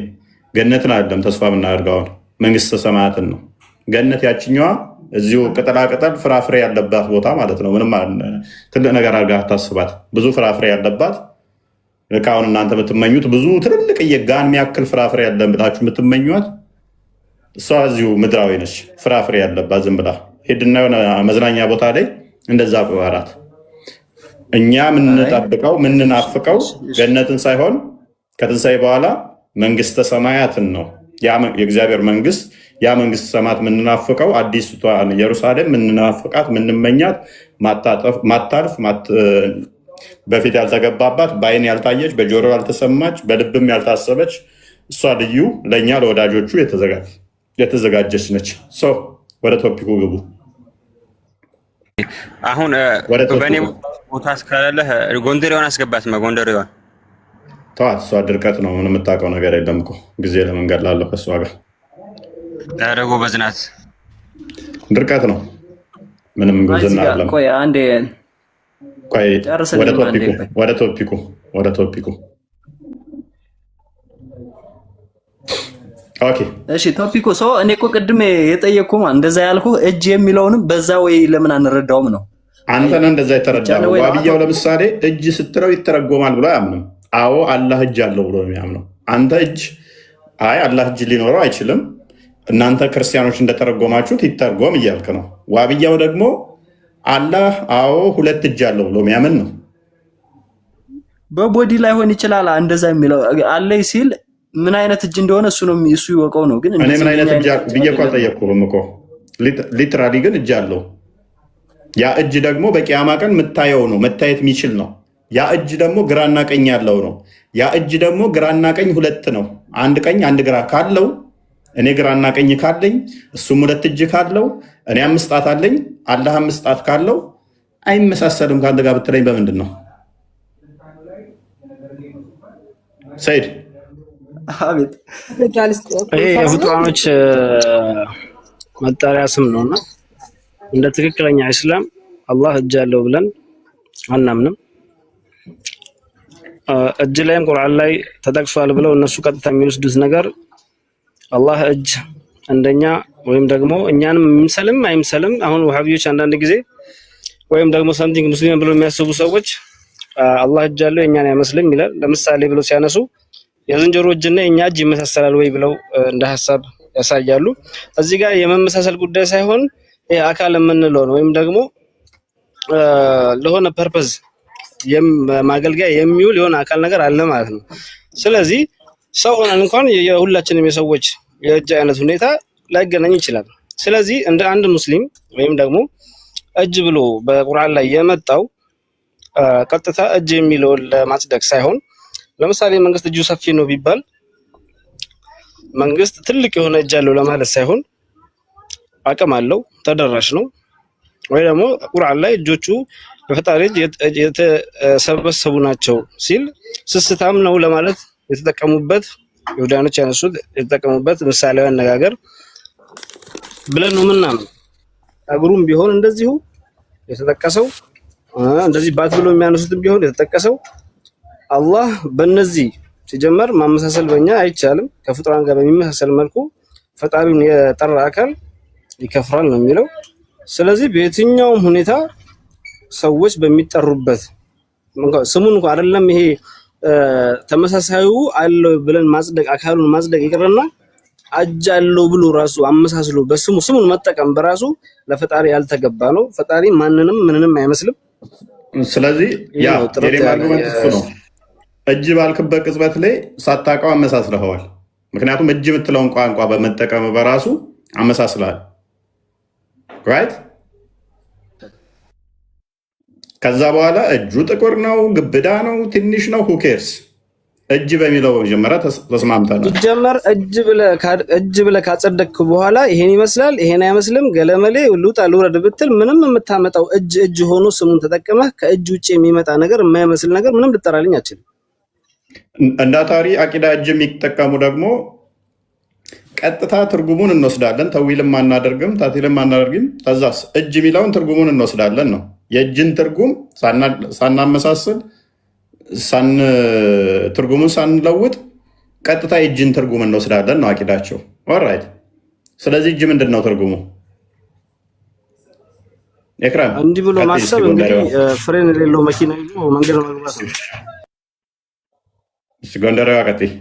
[SPEAKER 1] ገነትን አይደለም ተስፋ የምናደርገው መንግስተ ሰማያትን ነው። ገነት ያችኛዋ እዚሁ ቅጠላቅጠል ፍራፍሬ ያለባት ቦታ ማለት ነው። ምንም ትልቅ ነገር አድርጋ አታስባት። ብዙ ፍራፍሬ ያለባት አሁን እናንተ የምትመኙት ብዙ ትልልቅ የጋን የሚያክል ፍራፍሬ ያለን ብላችሁ የምትመኟት እሷ እዚሁ ምድራዊ ነች። ፍራፍሬ ያለባት ዝም ብላ ሄድና የሆነ መዝናኛ ቦታ ላይ እንደዛ ቅባራት። እኛ የምንጠብቀው የምንናፍቀው ገነትን ሳይሆን ከትንሣኤ በኋላ መንግስተ ሰማያትን ነው። የእግዚአብሔር መንግስት፣ ያ መንግስት ሰማያት የምንናፍቀው አዲስቷን ኢየሩሳሌም የምንናፍቃት የምንመኛት ማታልፍ በፊት ያልተገባባት በአይን ያልታየች በጆሮ ያልተሰማች በልብም ያልታሰበች እሷ ልዩ ለእኛ ለወዳጆቹ የተዘጋጀች ነች። ወደ ቶፒኩ ግቡ።
[SPEAKER 3] አሁን በእኔ ቦታ እስካለህ ጎንደሬዋን አስገባትማ። ጎንደሬዋን
[SPEAKER 1] ተዋት። እሷ ድርቀት ነው። ምን የምታውቀው ነገር የለም እኮ ጊዜ ለመንገድ ላለሁ ከእሷ ጋር
[SPEAKER 3] ዳረጎ በዝናት
[SPEAKER 1] ድርቀት ነው። ምንም ጉዝና አለም።
[SPEAKER 6] ቆይ አንዴ
[SPEAKER 1] ወደ ቶፒኩ ኦኬ።
[SPEAKER 6] እሺ ቶፒኩ እኔ እኮ ቅድም የጠየቅኩ እንደዛ ያልኩ እጅ የሚለውንም በዛ ወይ ለምን አንረዳውም ነው።
[SPEAKER 1] አንተን እንደዛ የተረዳው ዋብያው ለምሳሌ እጅ ስትለው ይተረጎማል ብሎ አያምንም። አዎ አላህ እጅ አለው ብሎ የሚያምነው አንተ እጅ አላህ እጅ ሊኖረው አይችልም፣ እናንተ ክርስቲያኖች እንደተረጎማችሁት ይተርጎም እያልክ ነው። ዋብያው ደግሞ አላህ ሁለት እጅ አለው ብሎ የሚያምን ነው።
[SPEAKER 6] በቦዲ ላይሆን ይችላል እንደዛ የሚለው አለይ ሲል ምን አይነት እጅ እንደሆነ እሱ ይወቀው ነው። ግን
[SPEAKER 1] እኔ ምን አይነት እጅ ብዬ እኮ አልጠየቅኩም እኮ። ሊትራሊ ግን እጅ አለው። ያ እጅ ደግሞ በቂያማ ቀን የምታየው ነው፣ መታየት የሚችል ነው። ያ እጅ ደግሞ ግራና ቀኝ ያለው ነው። ያ እጅ ደግሞ ግራና ቀኝ ሁለት ነው። አንድ ቀኝ አንድ ግራ ካለው እኔ ግራና ቀኝ ካለኝ እሱም ሁለት እጅ ካለው እኔ 5 ጣት አለኝ አላህ 5 ጣት ካለው አይመሳሰልም ከአንተ ጋር ብትለኝ በምንድን ነው ሰይድ?
[SPEAKER 6] አቤት
[SPEAKER 7] ይሄ የፍጡራኖች መጠሪያ ስም ነውና እንደ ትክክለኛ እስላም አላህ እጅ አለው ብለን አናምንም። እጅ ላይም ቁርአን ላይ ተጠቅሷል ብለው እነሱ ቀጥታ የሚወስዱት ነገር አላህ እጅ እንደኛ ወይም ደግሞ እኛንም ምንሰልም አይምሰልም። አሁን ወሃቢዎች አንዳንድ ጊዜ ወይም ደግሞ ሳምቲንግ ሙስሊም ብለው የሚያስቡ ሰዎች አላህ እጅ አለው የእኛን አይመስልም ይላል። ለምሳሌ ብለው ሲያነሱ የዝንጀሮ እጅና የእኛ እጅ ይመሳሰላል ወይ ብለው እንደ ሀሳብ ያሳያሉ። እዚህ ጋር የመመሳሰል ጉዳይ ሳይሆን ይሄ አካል የምንለው ነው ወይም ደግሞ ለሆነ ፐርፐዝ ማገልገያ የሚውል የሆነ አካል ነገር አለ ማለት ነው። ስለዚህ ሰው ሆነን እንኳን የሁላችንም የሰዎች የእጅ አይነት ሁኔታ ላይገናኝ ይችላል። ስለዚህ እንደ አንድ ሙስሊም ወይም ደግሞ እጅ ብሎ በቁርአን ላይ የመጣው ቀጥታ እጅ የሚለውን ለማጽደቅ ሳይሆን ለምሳሌ መንግስት እጁ ሰፊ ነው ቢባል መንግስት ትልቅ የሆነ እጅ አለው ለማለት ሳይሆን አቅም አለው፣ ተደራሽ ነው። ወይ ደግሞ ቁርአን ላይ እጆቹ በፈጣሪ የተሰበሰቡ ናቸው ሲል ስስታም ነው ለማለት የተጠቀሙበት ይሁዳኖች ያነሱት የተጠቀሙበት ምሳሌያዊ አነጋገር ብለን ነው ምናምን። እግሩም ቢሆን እንደዚሁ የተጠቀሰው እንደዚህ ባት ብሎ የሚያነሱትም ቢሆን የተጠቀሰው አላህ በእነዚህ ሲጀመር ማመሳሰል በእኛ አይቻልም። ከፍጡራን ጋር በሚመሳሰል መልኩ ፈጣሪውን የጠራ አካል ይከፍራል ነው የሚለው። ስለዚህ በየትኛውም ሁኔታ ሰዎች በሚጠሩበት ስሙን እንኳን አይደለም ይሄ ተመሳሳዩ አለው ብለን ማጽደቅ አካሉን ማጽደቅ ይቅርና እጅ አለው ብሎ ራሱ አመሳስሎ ስሙን መጠቀም በራሱ ለፈጣሪ ያልተገባ ነው። ፈጣሪ ማንንም ምንንም አይመስልም።
[SPEAKER 1] ስለዚህ ያ የኔም አርጉመንት እሱ ነው። እጅ ባልክበት ቅጽበት ላይ ሳታውቀው አመሳስለኸዋል። ምክንያቱም እጅ የምትለውን ቋንቋ በመጠቀም በራሱ አመሳስለሃል። ራይት። ከዛ በኋላ እጁ ጥቁር ነው፣ ግብዳ ነው፣ ትንሽ ነው፣ ሁኬርስ እጅ በሚለው መጀመሪያ ተስማምተናል።
[SPEAKER 7] ሲጀመር እጅ ብለህ ካጸደቅክ በኋላ ይሄን ይመስላል ይሄን አይመስልም ገለመሌ ልውጣ ልውረድ ብትል ምንም የምታመጣው እጅ ሆኖ ስሙን ተጠቅመህ ከእጅ ውጭ የሚመጣ ነገር የማይመስል ነገር ምንም ልጠራልኝ አችልም።
[SPEAKER 1] እንደ አታሪ አቂዳ እጅ የሚጠቀሙ ደግሞ ቀጥታ ትርጉሙን እንወስዳለን። ተዊልም አናደርግም፣ ታቲልም አናደርግም። ከዛስ እጅ የሚለውን ትርጉሙን እንወስዳለን ነው። የእጅን ትርጉም ሳናመሳስል ትርጉሙን ሳንለውጥ ቀጥታ የእጅን ትርጉም እንወስዳለን ነው አቂዳቸው። ኦራይት። ስለዚህ እጅ ምንድን ነው ትርጉሙ? ኤክራም
[SPEAKER 7] እንዲህ ብሎ ማሰብ እንግዲህ ፍሬን የሌለው መኪና ይዞ መንገድ መግባት ነው።
[SPEAKER 1] ጎንደሬዋ ቀጥይ።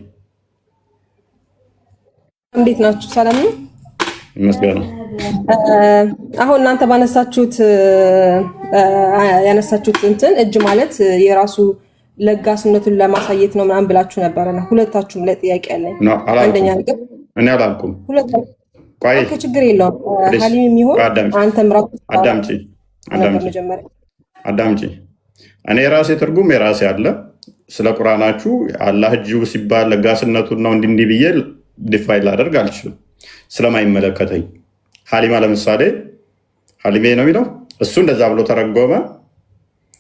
[SPEAKER 8] እንዴት ናችሁ? ሰላም ነው
[SPEAKER 1] ይመስገን።
[SPEAKER 8] አሁን እናንተ ያነሳችሁት እንትን እጅ ማለት የራሱ ለጋስነቱን ለማሳየት ነው ምናምን ብላችሁ ነበረና ሁለታችሁም ላይ ጥያቄ አለኝ። አንደኛ ነገር
[SPEAKER 1] እኔ አላልኩም።
[SPEAKER 8] ቆይ ችግር የለውም። ሀሊም የሚሆን አንተም ራሱ
[SPEAKER 1] አዳምጪ። እኔ የራሴ ትርጉም የራሴ አለ። ስለ ቁርአናችሁ አላህ እጁ ሲባል ለጋስነቱን ነው እንዲህ ብዬ ዲፋይን ላደርግ አልችልም ስለማይመለከተኝ። ሀሊማ ለምሳሌ ሀሊሜ ነው የሚለው እሱ እንደዛ ብሎ ተረጎመ።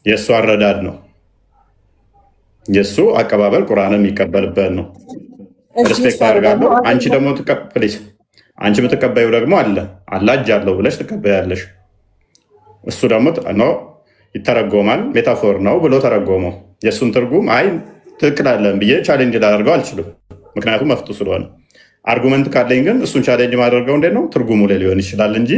[SPEAKER 1] የእሱ አረዳድ ነው፣ የእሱ አቀባበል ቁርአንን የሚቀበልበት ነው። ሪስፔክት አድርጋለሁ። አንቺ ደግሞ አንቺ የምትቀበዩ ደግሞ አላህ እጅ አለው ብለሽ ትቀበያለሽ። እሱ ደግሞ ነው ይተረጎማል፣ ሜታፎር ነው ብሎ ተረጎመው። የእሱን ትርጉም አይ ትክክል አለን ብዬ ቻሌንጅ ላደርገው አልችልም፣ ምክንያቱም መፍቱ ስለሆነ። አርጉመንት ካለኝ ግን እሱን ቻሌንጅ ማደርገው እንዴት ነው ትርጉሙ ላይ ሊሆን ይችላል እንጂ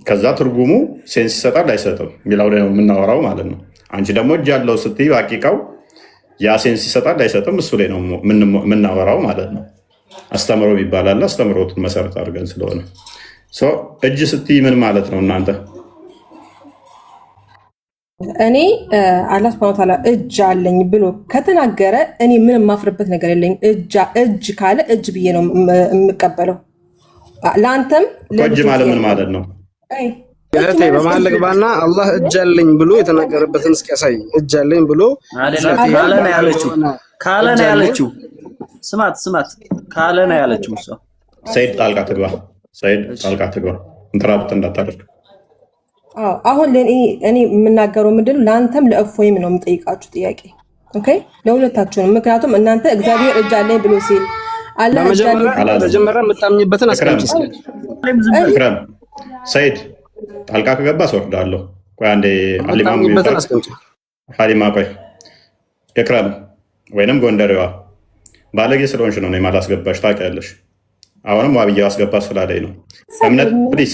[SPEAKER 1] ከዛ ትርጉሙ ሴንስ ይሰጣል አይሰጥም የሚለው ላይ ነው የምናወራው ማለት ነው። አንቺ ደግሞ እጅ ያለው ስትይ በአቂቃው ያ ሴንስ ይሰጣል አይሰጥም እሱ ላይ ነው የምናወራው ማለት ነው። አስተምሮ ይባላል። አስተምሮቱን መሰረት አድርገን ስለሆነ እጅ ስትይ ምን ማለት ነው እናንተ?
[SPEAKER 8] እኔ አላህ ሱብሃነሁ ወተዓላ እጅ አለኝ ብሎ ከተናገረ እኔ ምንም የማፍርበት ነገር የለኝም። እጅ ካለ እጅ ብዬ ነው የምቀበለው። ለአንተም
[SPEAKER 1] እጅ ማለት ምን ማለት ነው?
[SPEAKER 7] እህቴ በመሀል ልግባና አላህ እጅ አለኝ ብሎ የተናገረበትን እስኪ ያሳይ። እጅ አለኝ ብሎ
[SPEAKER 6] ካለ ነው ያለችው። ስማት ካለ ነው ያለችው።
[SPEAKER 1] ሰይድ ጣልቃ ትግባ። ኢንተራፕት እንዳታደርግ።
[SPEAKER 8] አሁን እኔ የምናገረው ምንድን ነው ለአንተም ለእፎይም ነው የምጠይቃችሁ ጥያቄ። ኦኬ ለሁለታችሁም። ምክንያቱም እናንተ እግዚአብሔር እጅ አለኝ ብሎ ሲል አላህ እጅ አለኝ
[SPEAKER 7] መጀመሪያ የምታምኝበትን አስቀምጪ።
[SPEAKER 1] ሰይድ ጣልቃ ከገባ አስወርዳለሁ። ቆይ አንዴ ሀሊማ ቆይ ኤክራም ወይንም ጎንደሬዋ ባለጌ ስለሆንሽ ነው የማላስገባሽ ታውቂያለሽ። አሁንም ዋብዬው አስገባ ስላለኝ ነው። እምነት ፕሊስ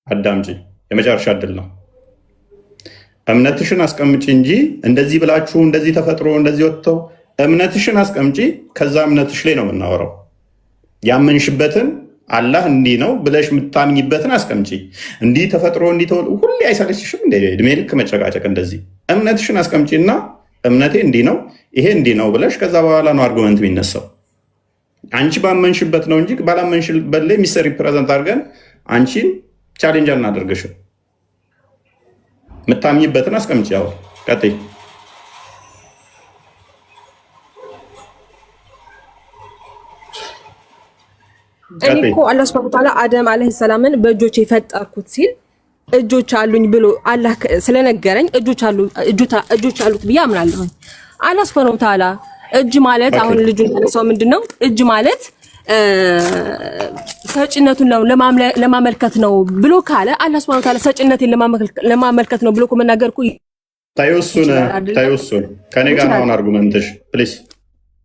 [SPEAKER 1] አዳምጪ፣ የመጨረሻ እድል ነው። እምነትሽን አስቀምጪ እንጂ እንደዚህ ብላችሁ እንደዚህ ተፈጥሮ እንደዚህ ወጥተው እምነትሽን አስቀምጪ። ከዛ እምነትሽ ላይ ነው የምናወራው። ያመንሽበትን አላህ እንዲህ ነው ብለሽ የምታምኝበትን አስቀምጪ። እንዲህ ተፈጥሮ እንዲህ ሁሌ አይሰለችሽም? እድሜ ልክ መጨቃጨቅ እንደዚህ እምነትሽን አስቀምጪና እምነቴ እንዲህ ነው ይሄ እንዲህ ነው ብለሽ ከዛ በኋላ ነው አርጉመንት የሚነሳው። አንቺ ባመንሽበት ነው እንጂ ባላመንሽበት ላይ ሚስተር ሪፕሬዘንት አድርገን አንቺን ቻሌንጅ አናደርግሽም። የምታምኝበትን አስቀምጪ። ያው ቀጥይ።
[SPEAKER 8] እኔ እኮ አላህ ሱብሐነሁ ወተዓላ አደም አለይሂ ሰላምን በእጆቼ የፈጠርኩት ሲል እጆች አሉኝ ብሎ አላህ ስለነገረኝ እጆች አሉት ብዬ አምናለሁ። አላህ ሱብሐነሁ ወተዓላ እጅ ማለት አሁን ልጁን ተነሳው ምንድነው እጅ ማለት ሰጭነቱን ነው ለማመልከት ነው ብሎ ካለ አላህ ሱብሐነሁ ወተዓላ ሰጭነትን ለማመልከት ነው ብሎ ከመናገርኩ
[SPEAKER 1] ታዩሱን ከኔ ጋር ነው አርጉመንትሽ። ፕሊዝ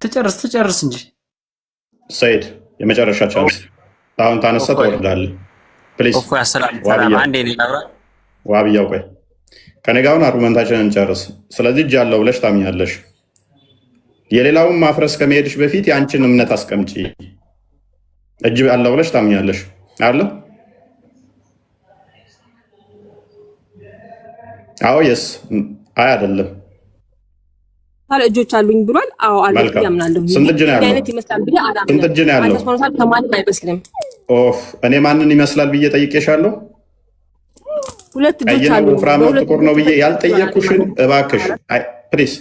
[SPEAKER 6] ትጨርስ እንጂ
[SPEAKER 1] ሰይድ የመጨረሻ ቻንስ አሁን ታነሳ ትወርዳለህ። ፕሊዝ ዋብያው ቆይ ከኔ ጋር አሁን አርጉመንታችንን እንጨርስ። ስለዚህ እጅ ያለው ብለሽ ታምኛለሽ። የሌላውን ማፍረስ ከመሄድሽ በፊት የአንቺን እምነት አስቀምጪ። እጅ ያለው ብለሽ ታምኛለሽ አለ? አዎ የስ አይ አይደለም
[SPEAKER 8] ታዲያ እጆች አሉኝ ብሏል። አዎ አለ ያምናለሁ።
[SPEAKER 1] ስንት እጅ ነው ያለው? ስንት እጅ ነው ያለው?
[SPEAKER 8] ከማንም አይመስልም።
[SPEAKER 1] ኦፍ እኔ ማንን ይመስላል ብዬ ጠይቄሻለሁ?
[SPEAKER 8] ሁለት እጆች አሉ።
[SPEAKER 1] ወፍራም ነው ጥቁር ነው ብዬ ያልጠየኩሽን እባክሽ ፕሊዝ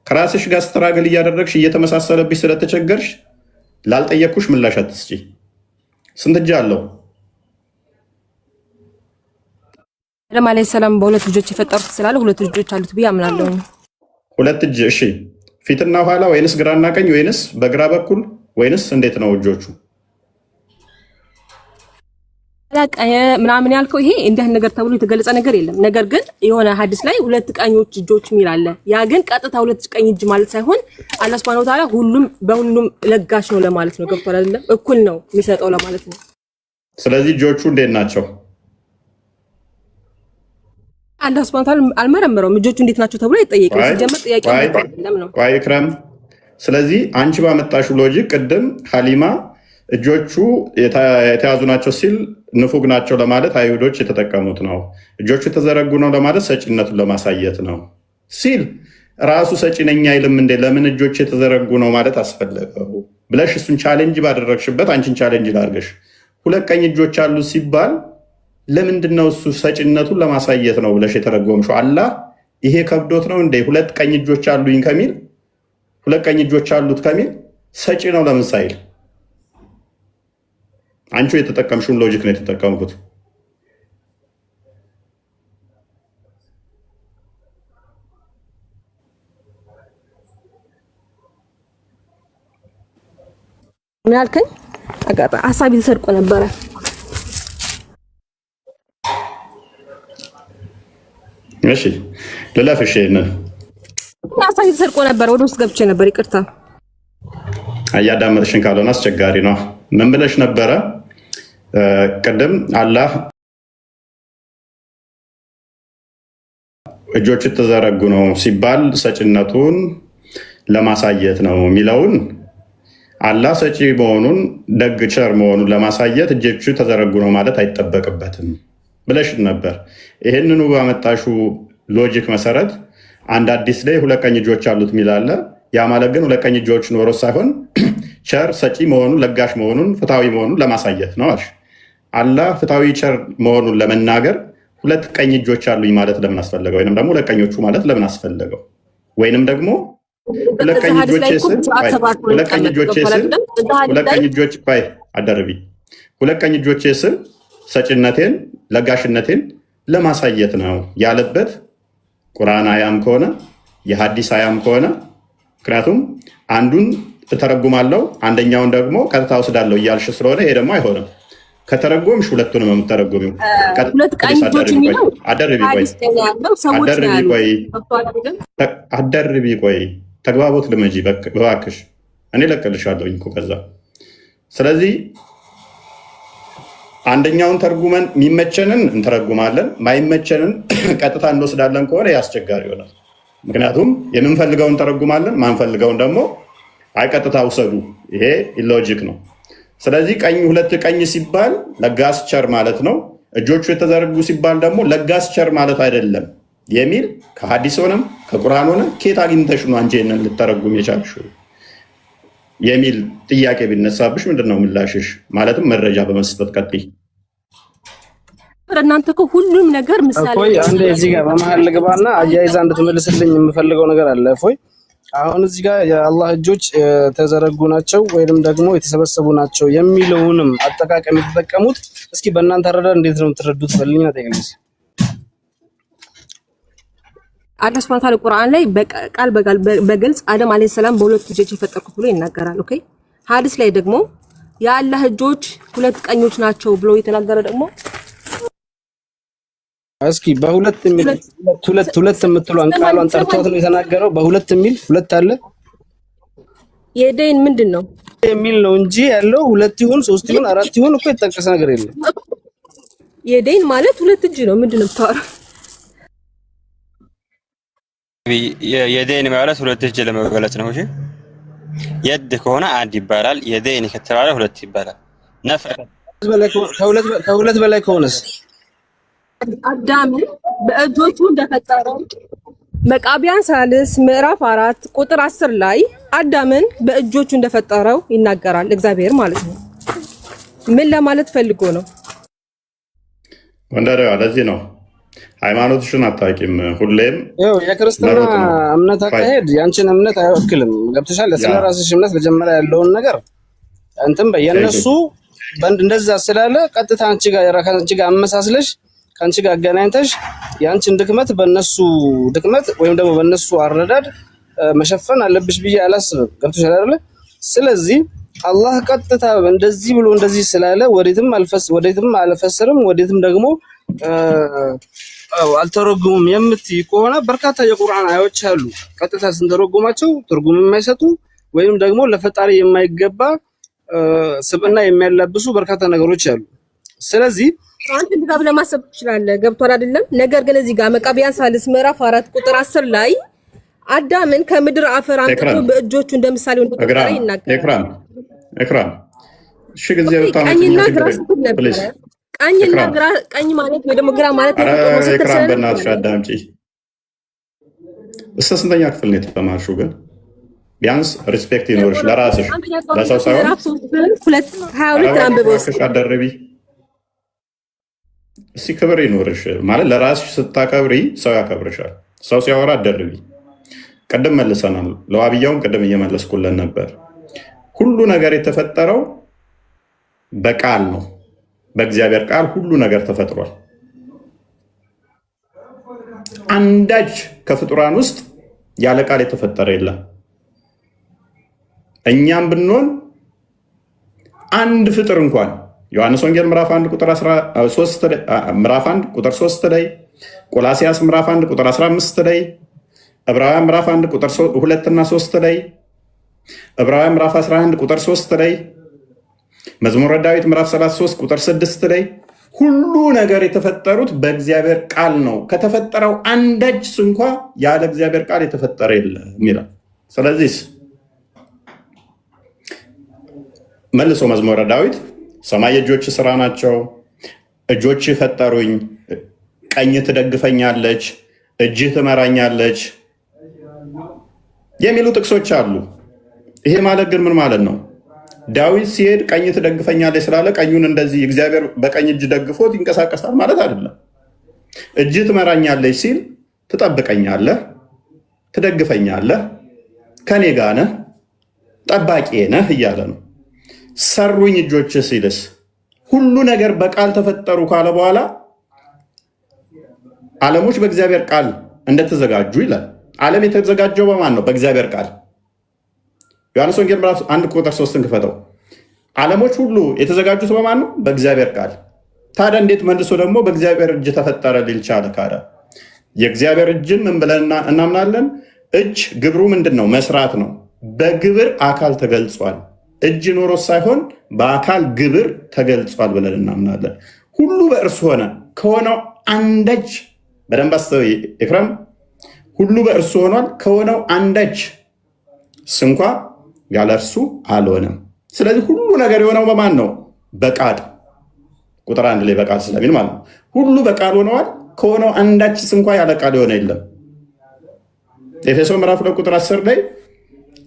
[SPEAKER 1] ከራስሽ ጋር ስትራግል እያደረግሽ እየተመሳሰለብሽ ስለተቸገርሽ ላልጠየኩሽ ምላሽ አትስጪ። ስንት እጅ አለው?
[SPEAKER 8] አደም አለይሂ ሰላም በሁለት ልጆች የፈጠሩት ስላለ ሁለት ልጆች አሉት ብዬ አምናለሁ።
[SPEAKER 1] ሁለት እጅ እሺ፣ ፊትና ኋላ ወይንስ ግራና ቀኝ ወይንስ በግራ በኩል ወይንስ እንዴት ነው እጆቹ?
[SPEAKER 8] ምናምን ያልከው ይሄ እንዲህ ነገር ተብሎ የተገለጸ ነገር የለም። ነገር ግን የሆነ ሐዲስ ላይ ሁለት ቀኞች እጆች የሚል አለ። ያ ግን ቀጥታ ሁለት ቀኝ እጅ ማለት ሳይሆን አላህ ሱብሐነሁ ወተዓላ ሁሉም በሁሉም ለጋሽ ነው ለማለት ነው። ገብቷል አይደለም? እኩል ነው የሚሰጠው ለማለት ነው።
[SPEAKER 1] ስለዚህ እጆቹ እንዴት ናቸው?
[SPEAKER 8] አላህ ሱብሐነሁ ወተዓላ አልመረመረውም። እጆቹ እንዴት ናቸው ተብሎ አይጠየቅም። ሲጀመር ጥያቄ አይደለም ነው።
[SPEAKER 1] ቆይ ኢክራም፣ ስለዚህ አንቺ ባመጣሽው ሎጂክ ቅድም ሀሊማ እጆቹ የተያዙ ናቸው ሲል ንፉግ ናቸው ለማለት አይሁዶች የተጠቀሙት ነው። እጆቹ የተዘረጉ ነው ለማለት ሰጪነቱን ለማሳየት ነው ሲል ራሱ ሰጪ ነኝ አይልም እንዴ? ለምን እጆቹ የተዘረጉ ነው ማለት አስፈለገው ብለሽ እሱን ቻሌንጅ ባደረግሽበት አንቺን ቻሌንጅ ላድርገሽ። ሁለት ቀኝ እጆች አሉ ሲባል ለምንድነው እሱ ሰጪነቱን ለማሳየት ነው ብለሽ የተረጎምሽው? አላህ ይሄ ከብዶት ነው እንዴ? ሁለት ቀኝ እጆች አሉኝ ከሚል ሁለት ቀኝ እጆች አሉት ከሚል ሰጪ ነው ለምን ሳይል? አንቺ የተጠቀምሽውን ሎጂክ ነው የተጠቀምኩት።
[SPEAKER 8] ምን አልከኝ? ሀሳቢ ተሰርቆ ነበረ።
[SPEAKER 1] እሺ ልለፍሽ። ይሄንን
[SPEAKER 8] ሀሳቢ ተሰርቆ ነበረ። ወደ ውስጥ ገብቼ ነበር። ይቅርታ።
[SPEAKER 1] እያዳመጥሽን ካልሆነ አስቸጋሪ ነው። ምን ብለሽ ነበረ ቅድም? አላህ እጆቹ የተዘረጉ ነው ሲባል ሰጪነቱን ለማሳየት ነው የሚለውን አላህ ሰጪ መሆኑን ደግ ቸር መሆኑን ለማሳየት እጆቹ ተዘረጉ ነው ማለት አይጠበቅበትም ብለሽ ነበር። ይህንኑ ባመጣሹ ሎጂክ መሰረት አንድ አዲስ ላይ ሁለት ቀኝ እጆች አሉት የሚላለ ያ ማለት ግን ሁለት ቀኝ እጆች ኖሮ ሳይሆን ቸር ሰጪ መሆኑን ለጋሽ መሆኑን ፍትሃዊ መሆኑን ለማሳየት ነው አልሽ። አላህ ፍትሃዊ ቸር መሆኑን ለመናገር ሁለት ቀኝ እጆች አሉኝ ማለት ለምን አስፈለገው? ወይንም ደግሞ ሁለት ቀኞቹ ማለት ለምን አስፈለገው? ወይንም ደግሞ ሁለት ቀኝ እጆች ስል ሁለት ቀኝ እጆች ስል ሰጪነቴን ለጋሽነቴን ለማሳየት ነው ያለበት ቁርአን አያም ከሆነ የሐዲስ አያም ከሆነ ምክንያቱም አንዱን እተረጉማለሁ አንደኛውን ደግሞ ቀጥታ ወስዳለሁ እያልሽ ስለሆነ ይሄ ደግሞ አይሆንም። ከተረጎምሽ ሁለቱንም የምትተረጉሚው አደርቢ ቆይ ተግባቦት ልመጂ እባክሽ። እኔ ለቅልሻለሁ እኮ ከዛ። ስለዚህ አንደኛውን ተርጉመን የሚመቸንን እንተረጉማለን፣ ማይመቸንን ቀጥታ እንወስዳለን ከሆነ ያስቸጋሪ ይሆናል። ምክንያቱም የምንፈልገውን ተረጉማለን፣ ማንፈልገውን ደግሞ አይቀጥታ ውሰዱ። ይሄ ኢሎጂክ ነው። ስለዚህ ቀኝ ሁለት ቀኝ ሲባል ለጋስ ቸር ማለት ነው። እጆቹ የተዘረጉ ሲባል ደግሞ ለጋስ ቸር ማለት አይደለም የሚል ከሐዲስ ሆነም ከቁርአን ሆነ ከየት አግኝተሽ ነው አንቺ ይሄንን ልተረጉም የቻልሽው የሚል ጥያቄ ቢነሳብሽ ምንድነው ምላሽሽ? ማለትም መረጃ በመስጠት ቀጥይ።
[SPEAKER 8] እናንተ እኮ ሁሉም ነገር ምሳሌ
[SPEAKER 7] እፎይ አንዴ እዚህ ጋር በመሀል ልግባና አያይዛ እንድትመልስልኝ የምፈልገው ነገር አለ። እፎይ አሁን እዚህ ጋር የአላህ እጆች የተዘረጉ ናቸው ወይንም ደግሞ የተሰበሰቡ ናቸው የሚለውንም አጠቃቀም የተጠቀሙት እስኪ በእናንተ አረዳድ እንዴት ነው የምትረዱት? በልኝና ጠይቀኝ።
[SPEAKER 8] አላህ ሱብሓነሁ ወተዓላ ቁርአን ላይ ቃል በቃል በግልጽ አደም አለይሂ ሰላም በሁለት እጆች የፈጠርኩት ብሎ ይናገራል። ኦኬ ሐዲስ ላይ ደግሞ የአላህ እጆች ሁለት ቀኞች ናቸው ብሎ የተናገረ ደግሞ
[SPEAKER 7] እስኪ በሁለት የሚል ሁለት የምትሏን ቃሏን ጠርቷት ነው የተናገረው። በሁለት የሚል ሁለት አለ
[SPEAKER 8] የደይን ምንድን ነው
[SPEAKER 7] የሚል ነው እንጂ ያለው ሁለት ይሁን ሶስት ይሁን አራት ይሁን እኮ የተጠቀሰ ነገር የለም።
[SPEAKER 8] የደይን ማለት ሁለት እጅ ነው። ምንድን ነው የምታወራው?
[SPEAKER 3] የደይን ማለት ሁለት እጅ ለመግለጽ ነው። እሺ የድ ከሆነ አንድ ይባላል። የደይን ከተባለ ሁለት ይባላል።
[SPEAKER 7] ከሁለት በላይ ከሆነስ
[SPEAKER 8] አዳምን በእጆቹ እንደፈጠረው መቃቢያን ሳልስ ምዕራፍ 4 ቁጥር 10 ላይ አዳምን በእጆቹ እንደፈጠረው ይናገራል እግዚአብሔር ማለት ነው። ምን ለማለት ፈልጎ ነው?
[SPEAKER 1] ወንደሬዋ ለዚህ ነው ሃይማኖትሽን አታውቂም። ሁሌም
[SPEAKER 7] ያው የክርስትና እምነት አካሄድ ያንቺን እምነት አይወክልም። ገብተሻል? ስለራስሽ እምነት መጀመሪያ ያለውን ነገር እንትን በየነሱ እንደዛ ስላለ ቀጥታ አንቺ ጋር አመሳስለሽ ከአንቺ ጋር አገናኝተሽ የአንቺን ድክመት በእነሱ ድክመት ወይም ደግሞ በእነሱ አረዳድ መሸፈን አለብሽ ብዬ አላስብም። ገብቶሻል አይደለ? ስለዚህ አላህ ቀጥታ እንደዚህ ብሎ እንደዚህ ስላለ ወዴትም አልፈስርም ወዴትም ደግሞ አልተረጉሙም የምትይ ከሆነ በርካታ የቁርአን አያዎች አሉ ቀጥታ ስንተረጉማቸው ትርጉም የማይሰጡ ወይም ደግሞ ለፈጣሪ የማይገባ ስብዕና የሚያላብሱ በርካታ ነገሮች አሉ። ስለዚህ
[SPEAKER 8] አንተ ድጋብ ለማሰብ ትችላለህ። ገብቷል አይደለም? ነገር ግን እዚህ ጋር መቃቢያን ሳልስ ምዕራፍ 4 ቁጥር 10 ላይ አዳምን ከምድር አፈር አንጥቶ በእጆቹ እንደምሳሌው እንደፈጠረ ይናገራል።
[SPEAKER 1] ኤክራም እሺ፣ ጊዜው
[SPEAKER 8] ቀኝና ግራ ስትል ነበር። ቀኝና ግራ ቀኝ ማለት ወይ ደግሞ ግራ ማለት ነው።
[SPEAKER 1] ኤክራም በእናትሽ አዳምጪ። እስከ ስንተኛ ክፍል ነው የተማርሽው? ግን ቢያንስ ሪስፔክት ይኖርሽ ለራስሽ ለሰው ሳይሆን
[SPEAKER 8] 2:22 አንብበው
[SPEAKER 1] አደረቢ እስቲ ክብር ይኖርሽ ማለት ለራስሽ ስታከብሪ ሰው ያከብርሻል። ሰው ሲያወራ አደርቢ። ቀደም መልሰናል። ለዋብያውን ቀደም እየመለስኩለን ነበር። ሁሉ ነገር የተፈጠረው በቃል ነው። በእግዚአብሔር ቃል ሁሉ ነገር ተፈጥሯል። አንዳች ከፍጡራን ውስጥ ያለ ቃል የተፈጠረ የለም። እኛም ብንሆን አንድ ፍጥር እንኳን ዮሐንስ ወንጌል ምዕራፍ 1 ቁጥር 3 ላይ ቆላሲያስ ምዕራፍ 1 ቁጥር 15 ላይ ዕብራውያን ምዕራፍ 1 ቁጥር 2 እና 3 ላይ ዕብራውያን ምዕራፍ 11 ቁጥር 3 ላይ መዝሙረ ዳዊት ምዕራፍ 33 ቁጥር 6 ላይ ሁሉ ነገር የተፈጠሩት በእግዚአብሔር ቃል ነው። ከተፈጠረው አንዳች እንኳ ያለ እግዚአብሔር ቃል የተፈጠረ የለም ይላል። ስለዚህ መልሶ መዝሙረ ዳዊት ሰማይ የእጆች ስራ ናቸው፣ እጆች ፈጠሩኝ፣ ቀኝ ትደግፈኛለች፣ እጅህ ትመራኛለች የሚሉ ጥቅሶች አሉ። ይሄ ማለት ግን ምን ማለት ነው? ዳዊት ሲሄድ ቀኝ ትደግፈኛለች ስላለ ቀኙን እንደዚህ እግዚአብሔር በቀኝ እጅ ደግፎት ይንቀሳቀሳል ማለት አይደለም። እጅህ ትመራኛለች ሲል ትጠብቀኛለህ፣ ትደግፈኛለህ፣ ከኔ ጋር ነህ፣ ጠባቂ ነህ እያለ ነው። ሰሩኝ እጆች ሲልስ ሁሉ ነገር በቃል ተፈጠሩ ካለ በኋላ ዓለሞች በእግዚአብሔር ቃል እንደተዘጋጁ ይላል። ዓለም የተዘጋጀው በማን ነው? በእግዚአብሔር ቃል። ዮሐንስ ወንጌል ምዕራፍ 1 ቁጥር 3 ክፈተው። ዓለሞች ሁሉ የተዘጋጁት በማን ነው? በእግዚአብሔር ቃል። ታዲያ እንዴት መልሶ ደግሞ በእግዚአብሔር እጅ ተፈጠረ ሊል ቻለ? ካለ የእግዚአብሔር እጅን ምን ብለን እናምናለን? እጅ ግብሩ ምንድን ነው? መስራት ነው። በግብር አካል ተገልጿል። እጅ ኖሮ ሳይሆን በአካል ግብር ተገልጿል ብለን እናምናለን። ሁሉ በእርሱ ሆነ ከሆነው አንዳች በደንብ አስተውይ ኤፍሬም፣ ሁሉ በእርሱ ሆኗል ከሆነው አንዳች ስንኳ ያለ እርሱ አልሆነም። ስለዚህ ሁሉ ነገር የሆነው በማን ነው? በቃል ቁጥር 1 ላይ በቃል ስለሚል ማለት ነው። ሁሉ በቃል ሆነዋል ከሆነው አንዳች ስንኳ ያለ ቃል የሆነ የለም። ኤፌሶን ምዕራፍ 2 ቁጥር 10 ላይ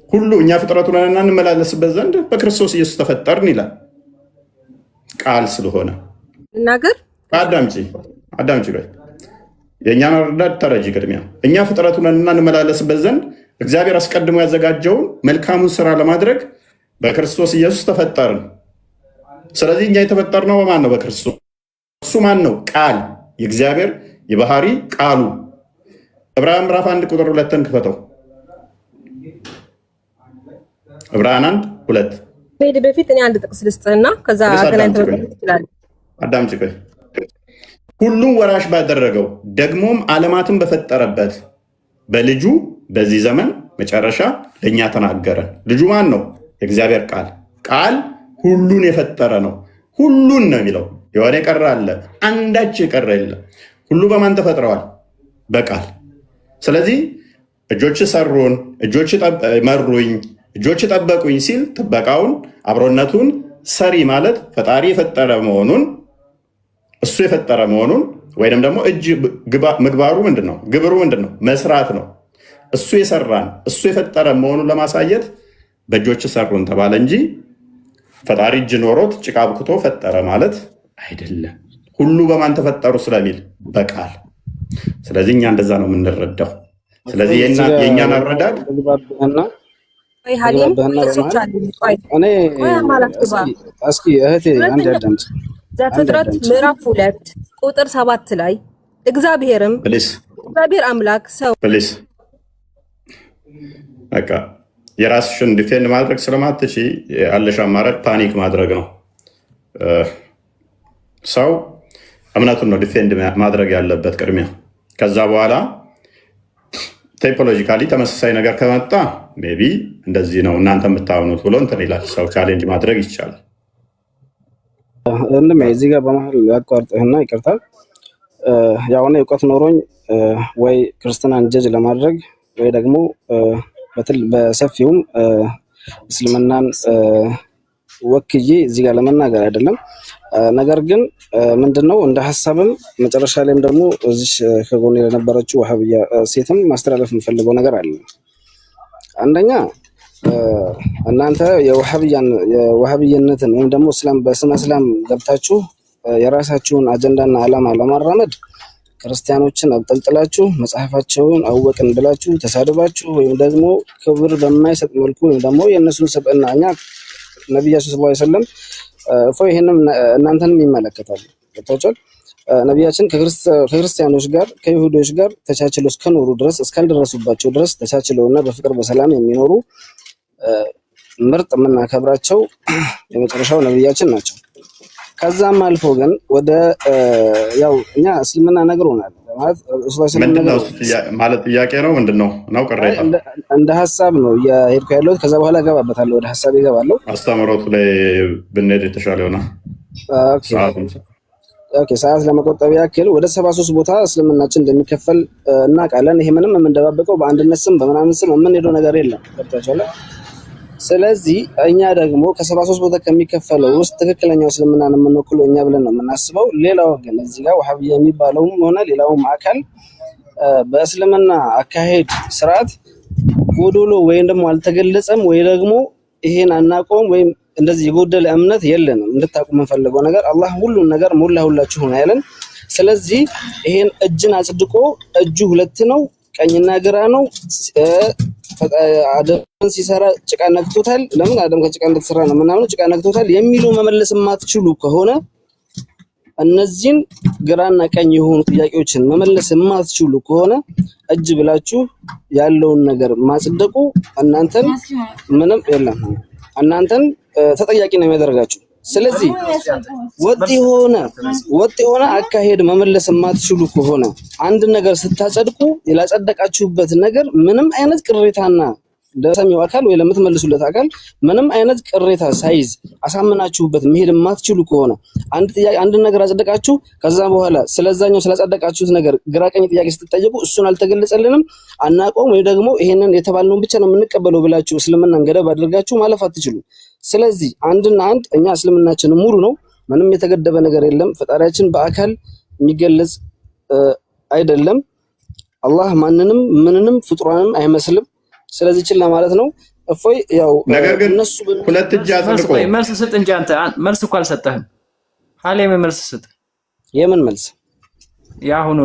[SPEAKER 1] ሁሉ እኛ ፍጥረቱ ነንና እንመላለስበት ዘንድ በክርስቶስ ኢየሱስ ተፈጠርን ይላል። ቃል ስለሆነ
[SPEAKER 8] እናገር
[SPEAKER 1] አዳምጪ ቆይ የእኛን ረዳት ተረጂ። ቅድሚያ እኛ ፍጥረቱ ነንና እንመላለስበት ዘንድ እግዚአብሔር አስቀድሞ ያዘጋጀውን መልካሙን ስራ ለማድረግ በክርስቶስ ኢየሱስ ተፈጠርን። ስለዚህ እኛ የተፈጠርነው በማን ነው? በክርስቶስ። እሱ ማን ነው? ቃል፣ የእግዚአብሔር የባህሪ ቃሉ። ዕብራውያን ምዕራፍ 1 ቁጥር 2ን ክፈተው። ዕብራውያን 1:2
[SPEAKER 8] ሄድ በፊት እኔ አንድ ጥቅስ ልስጥህና ከዛ አገናኝተህ መጥተህ ትችላለህ።
[SPEAKER 1] አዳምጪ ቆይ። ሁሉም ወራሽ ባደረገው ደግሞም ዓለማትን በፈጠረበት በልጁ በዚህ ዘመን መጨረሻ ለእኛ ተናገረን። ልጁ ማን ነው? የእግዚአብሔር ቃል። ቃል ሁሉን የፈጠረ ነው። ሁሉን ነው የሚለው። የሆነ የቀረ አለ? አንዳች የቀረ የለም። ሁሉ በማን ተፈጥረዋል? በቃል። ስለዚህ እጆች ሰሩን፣ እጆች መሩኝ፣ እጆች ጠበቁኝ ሲል ጥበቃውን፣ አብሮነቱን ሰሪ ማለት ፈጣሪ የፈጠረ መሆኑን እሱ የፈጠረ መሆኑን ወይንም ደግሞ እጅ ምግባሩ ምንድን ነው? ግብሩ ምንድን ነው? መስራት ነው። እሱ የሰራን እሱ የፈጠረ መሆኑን ለማሳየት በእጆች ሰሩን ተባለ እንጂ ፈጣሪ እጅ ኖሮት ጭቃ አብክቶ ፈጠረ ማለት አይደለም። ሁሉ በማን ተፈጠሩ ስለሚል በቃል። ስለዚህ እኛ እንደዛ ነው የምንረዳው። ስለዚህ የእኛን አረዳድ
[SPEAKER 8] ዘፍጥረት ምዕራፍ 2 ቁጥር 7 ላይ እግዚአብሔር አምላክ ሰው
[SPEAKER 1] በቃ የራስሽን ዲፌንድ ማድረግ ስለማትች ያለሽ አማራጭ ፓኒክ ማድረግ ነው። ሰው እምነቱን ነው ዲፌንድ ማድረግ ያለበት ቅድሚያ። ከዛ በኋላ ቴፖሎጂካሊ ተመሳሳይ ነገር ከመጣ ሜይ ቢ እንደዚህ ነው እናንተ የምታምኑት ብሎ እንትን ይላል። ሰው ቻሌንጅ ማድረግ ይቻላል።
[SPEAKER 7] እንደም እዚህ ጋር በመሀል ያቋርጥህና ይቅርታል። ያው እኔ እውቀት ኖሮኝ ወይ ክርስትናን ጀጅ ለማድረግ ወይ ደግሞ በሰፊውም እስልምናን ወክዬ እዚህ ጋር ለመናገር አይደለም። ነገር ግን ምንድነው እንደ ሐሳብም መጨረሻ ላይም ደግሞ እዚህ ከጎኔ ለነበረችው ወሃብያ ሴትም ማስተላለፍ የምፈልገው ነገር አለ። አንደኛ እናንተ የወሃብያነትን ወይም ደግሞ እስላም በስመ እስላም ገብታችሁ የራሳችሁን አጀንዳና ዓላማ ለማራመድ ክርስቲያኖችን አብጠልጥላችሁ መጽሐፋቸውን አወቅን ብላችሁ ተሳድባችሁ ወይም ደግሞ ክብር በማይሰጥ መልኩ ወይም ደግሞ የእነሱን ስብዕና እኛ ነቢያችን ሰለላሁ ዐለይሂ ወሰለም ይሄንም እናንተንም ይመለከታል። ገብታችኋል። ነቢያችን ከክርስቲያኖች ጋር ከይሁዶች ጋር ተቻችለው እስከኖሩ ድረስ እስካልደረሱባቸው ድረስ ተቻችለውና በፍቅር በሰላም የሚኖሩ ምርጥ የምናከብራቸው የመጨረሻው ነቢያችን ናቸው። ከዛም አልፎ ግን ወደ ያው እኛ እስልምና ነግሮናል
[SPEAKER 1] ማለት ጥያቄ ነው ምንድነው ነው ቅሬታ
[SPEAKER 7] እንደ ሐሳብ ነው የሄድኩ ያለሁት። ከዛ በኋላ እገባበታለሁ፣ ወደ ሐሳብ እገባለሁ።
[SPEAKER 1] አስተምሮቱ ላይ ብንሄድ የተሻለ ይሆናል።
[SPEAKER 7] ኦኬ ሰዓት ለመቆጠብ ያክል ወደ 73 ቦታ እስልምናችን እንደሚከፈል እናውቃለን። ይሄ ምንም የምንደባበቀው በአንድነት ስም በምናምን ስም የምንሄደው ነገር የለም። ገብታችኋል። ስለዚህ እኛ ደግሞ ከ73 ቦታ ከሚከፈለው ውስጥ ትክክለኛው እስልምናን የምንወክለው እኛ ብለን ነው የምናስበው። ሌላው ግን እዚህ ጋር ወሃብያ የሚባለውም ሆነ ሌላውም አካል በእስልምና አካሄድ ስርዓት ጎዶሎ ወይም ደግሞ አልተገለጸም ወይ ደግሞ ይሄን አናውቀውም ወይም እንደዚህ የጎደለ እምነት የለንም። እንድታውቁ የምንፈልገው ነገር አላህ ሁሉን ነገር ሞላሁላችሁ ነው ያለን። ስለዚህ ይሄን እጅን አጽድቆ እጁ ሁለት ነው፣ ቀኝና ግራ ነው። አደም ሲሰራ ጭቃ ነክቶታል። ለምን አደም ከጭቃ እንደተሰራ ነው ምናምን ጭቃ ነክቶታል የሚሉ መመለስ የማትችሉ ከሆነ እነዚህን ግራና ቀኝ የሆኑ ጥያቄዎችን መመለስ የማትችሉ ከሆነ እጅ ብላችሁ ያለውን ነገር ማጽደቁ እናንተን ምንም የለም እናንተን ተጠያቂ ነው የሚያደርጋችሁ። ስለዚህ ወጥ የሆነ አካሄድ መመለስ የማትችሉ ከሆነ አንድ ነገር ስታጸድቁ ያላጸደቃችሁበት ነገር ምንም አይነት ቅሬታና ለሰሚው አካል ወይ ለምትመልሱለት አካል ምንም አይነት ቅሬታ ሳይዝ አሳምናችሁበት መሄድ የማትችሉ ከሆነ አንድ ነገር አጸደቃችሁ፣ ከዛ በኋላ ስለዛኛው ስላጸደቃችሁት ነገር ግራቀኝ ጥያቄ ስትጠየቁ እሱን አልተገለጸልንም አናውቀውም ወይ ደግሞ ይሄንን የተባልነውን ብቻ ነው የምንቀበለው ብላችሁ እስልምናን ገደብ አድርጋችሁ ማለፍ አትችሉም። ስለዚህ አንድና አንድ እኛ እስልምናችን ሙሉ ነው፣ ምንም የተገደበ ነገር የለም። ፈጣሪያችን በአካል የሚገለጽ አይደለም። አላህ ማንንም ምንንም ፍጡራንም አይመስልም። ስለዚህ ችላ ማለት ነው። እፎይ ያው
[SPEAKER 1] ነገር ግን ሁለት እጅ አጽድቆ
[SPEAKER 6] መልስ ስጥ እንጂ አንተ መልስ እኮ አልሰጠህም። ሐሊም መልስ ስጥ።
[SPEAKER 7] የምን መልስ?
[SPEAKER 6] ያሁኑ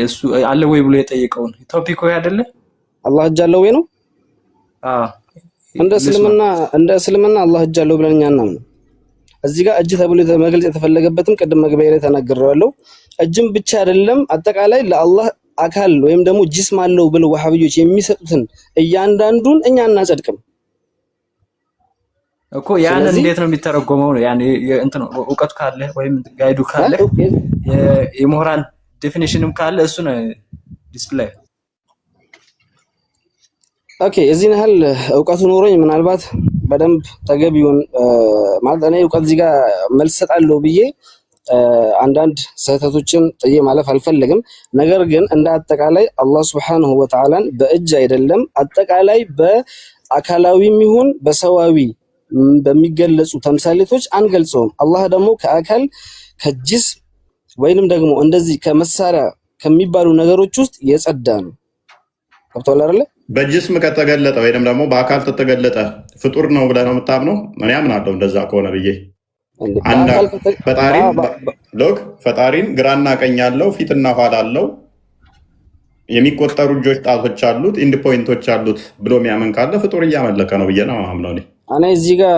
[SPEAKER 6] እሱ አለ ወይ ብሎ የጠየቀውን ቶፒክ ወይ አይደለ?
[SPEAKER 7] አላህ እጅ አለው ወይ ነው? አዎ እንደ እስልምና አላህ እጅ አለው ብለን እኛ እናምነው። እዚህ ጋር እጅ ተብሎ መግለጽ የተፈለገበትም ቅድም መግቢያ ላይ ተናግሬዋለሁ። እጅም ብቻ አይደለም አጠቃላይ ለአላህ አካል ወይም ደግሞ ጅስም አለው ብለው ወሃቢዮች የሚሰጡትን እያንዳንዱን እኛ እናጸድቅም
[SPEAKER 6] እኮ። ያን እንዴት ነው የሚተረጎመው? ያን እንትን እውቀቱ ካለ ወይም ጋይዱ ካለ የሞራል ዴፊኒሽንም ካለ እሱ ነው ዲስፕሌይ።
[SPEAKER 7] ኦኬ እዚህ ያህል እውቀቱ ኖሮኝ ምናልባት በደንብ ተገቢውን ማለት እኔ እውቀት እዚህ ጋር መልስ ሰጣለሁ ብዬ አንዳንድ ስህተቶችን ጥዬ ማለፍ አልፈልግም። ነገር ግን እንደ አጠቃላይ አላህ Subhanahu Wa Ta'ala በእጅ አይደለም አጠቃላይ በአካላዊም ይሁን በሰዋዊ በሚገለጹ ተምሳሌቶች አንገልጸውም። አላህ ደግሞ ከአካል ከጅስ ወይንም ደግሞ እንደዚህ ከመሳሪያ ከሚባሉ ነገሮች ውስጥ የጸዳ ነው። ገብቶሃል አይደል?
[SPEAKER 1] በጅስም ከተገለጠ ወይንም ደግሞ በአካል ተተገለጠ ፍጡር ነው ብለህ ነው የምታምነው? እኔ አምናለሁ እንደዛ ከሆነ ብዬ ፈጣሪን ግራና ቀኝ ያለው ፊትና ኋላ አለው የሚቆጠሩ እጆች ጣቶች አሉት ኢንድ ፖይንቶች አሉት ብሎ የሚያምን ካለ ፍጡር እያመለከ ነው ብዬ ነው አምነው።
[SPEAKER 7] እኔ እዚህ ጋር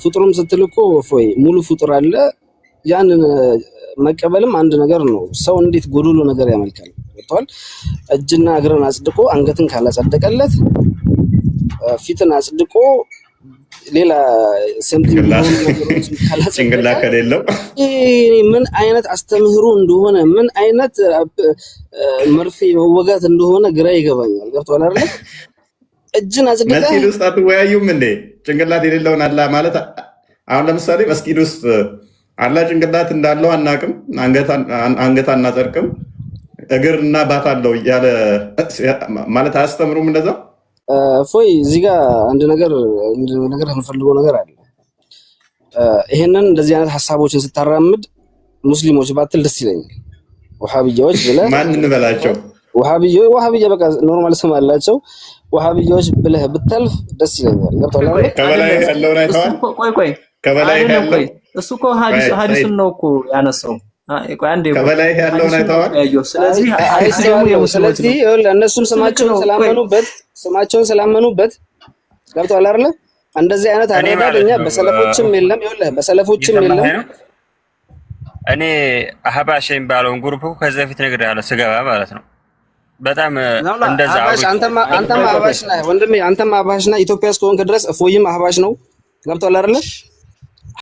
[SPEAKER 7] ፍጡርም ስትል እኮ ፎይ ሙሉ ፍጡር አለ። ያንን መቀበልም አንድ ነገር ነው። ሰው እንዴት ጎዶሎ ነገር ያመልካል? ወጥቷል። እጅና እግርን አጽድቆ አንገትን ካላጸደቀለት ፊትን አጽድቆ ሌላ
[SPEAKER 1] ጭንቅላ ከሌለው
[SPEAKER 7] ምን አይነት አስተምህሮ እንደሆነ ምን አይነት መርፌ መወጋት እንደሆነ ግራ ይገባኛል። ገብቶሃል አይደል? እጅን አጽድቀህ
[SPEAKER 1] መስጊድ ውስጥ አትወያዩም እንዴ? ጭንቅላት የሌለውን አላህ ማለት አሁን ለምሳሌ መስጊድ ውስጥ አላህ ጭንቅላት እንዳለው አናቅም፣ አንገት አናጸድቅም፣ እግርና ባት አለው እያለ ማለት አያስተምሩም እንደዛ?
[SPEAKER 7] ፎይ እዚህ ጋር አንድ ነገር የምፈልገው ነገር አለ። ይሄንን እንደዚህ አይነት ሐሳቦችን ስታራምድ ሙስሊሞች ባትል ደስ ይለኛል። ወሃቢያዎች ብለህ
[SPEAKER 1] ማን እንበላቸው?
[SPEAKER 7] ወሃቢያ በቃ ኖርማል ስም አላቸው። ወሃቢያዎች ብለህ ብታልፍ ደስ ይለኛል። ገብቶሃል?
[SPEAKER 1] ከበላይ ያለውን አይተዋል።
[SPEAKER 6] ቆይ ከበላይ ያለው እሱ እኮ ሐዲስን ነው እኮ ያነሳው።
[SPEAKER 1] ከበላይ ያለውን አይተዋል።
[SPEAKER 7] ስለዚህ እነሱም ስማቸውን ስላመኑበት ገብቶሃል አይደለ? እንደዚህ አይነት አረዳድ እኛ በሰለፎችም የለም። ይኸውልህ በሰለፎችም የለም።
[SPEAKER 3] እኔ አህባሽ የሚባለውን ግሩፕ ከዚህ በፊት ነግሬሃለሁ ስገባ ማለት ነው። በጣም እንደዛ
[SPEAKER 7] አንተም አህባሽ ነህ ወንድሜ፣ አንተም አህባሽ ነህ። ኢትዮጵያ እስከሆንክ ድረስ እፎይም አህባሽ ነው። ገብቶሃል አይደለ?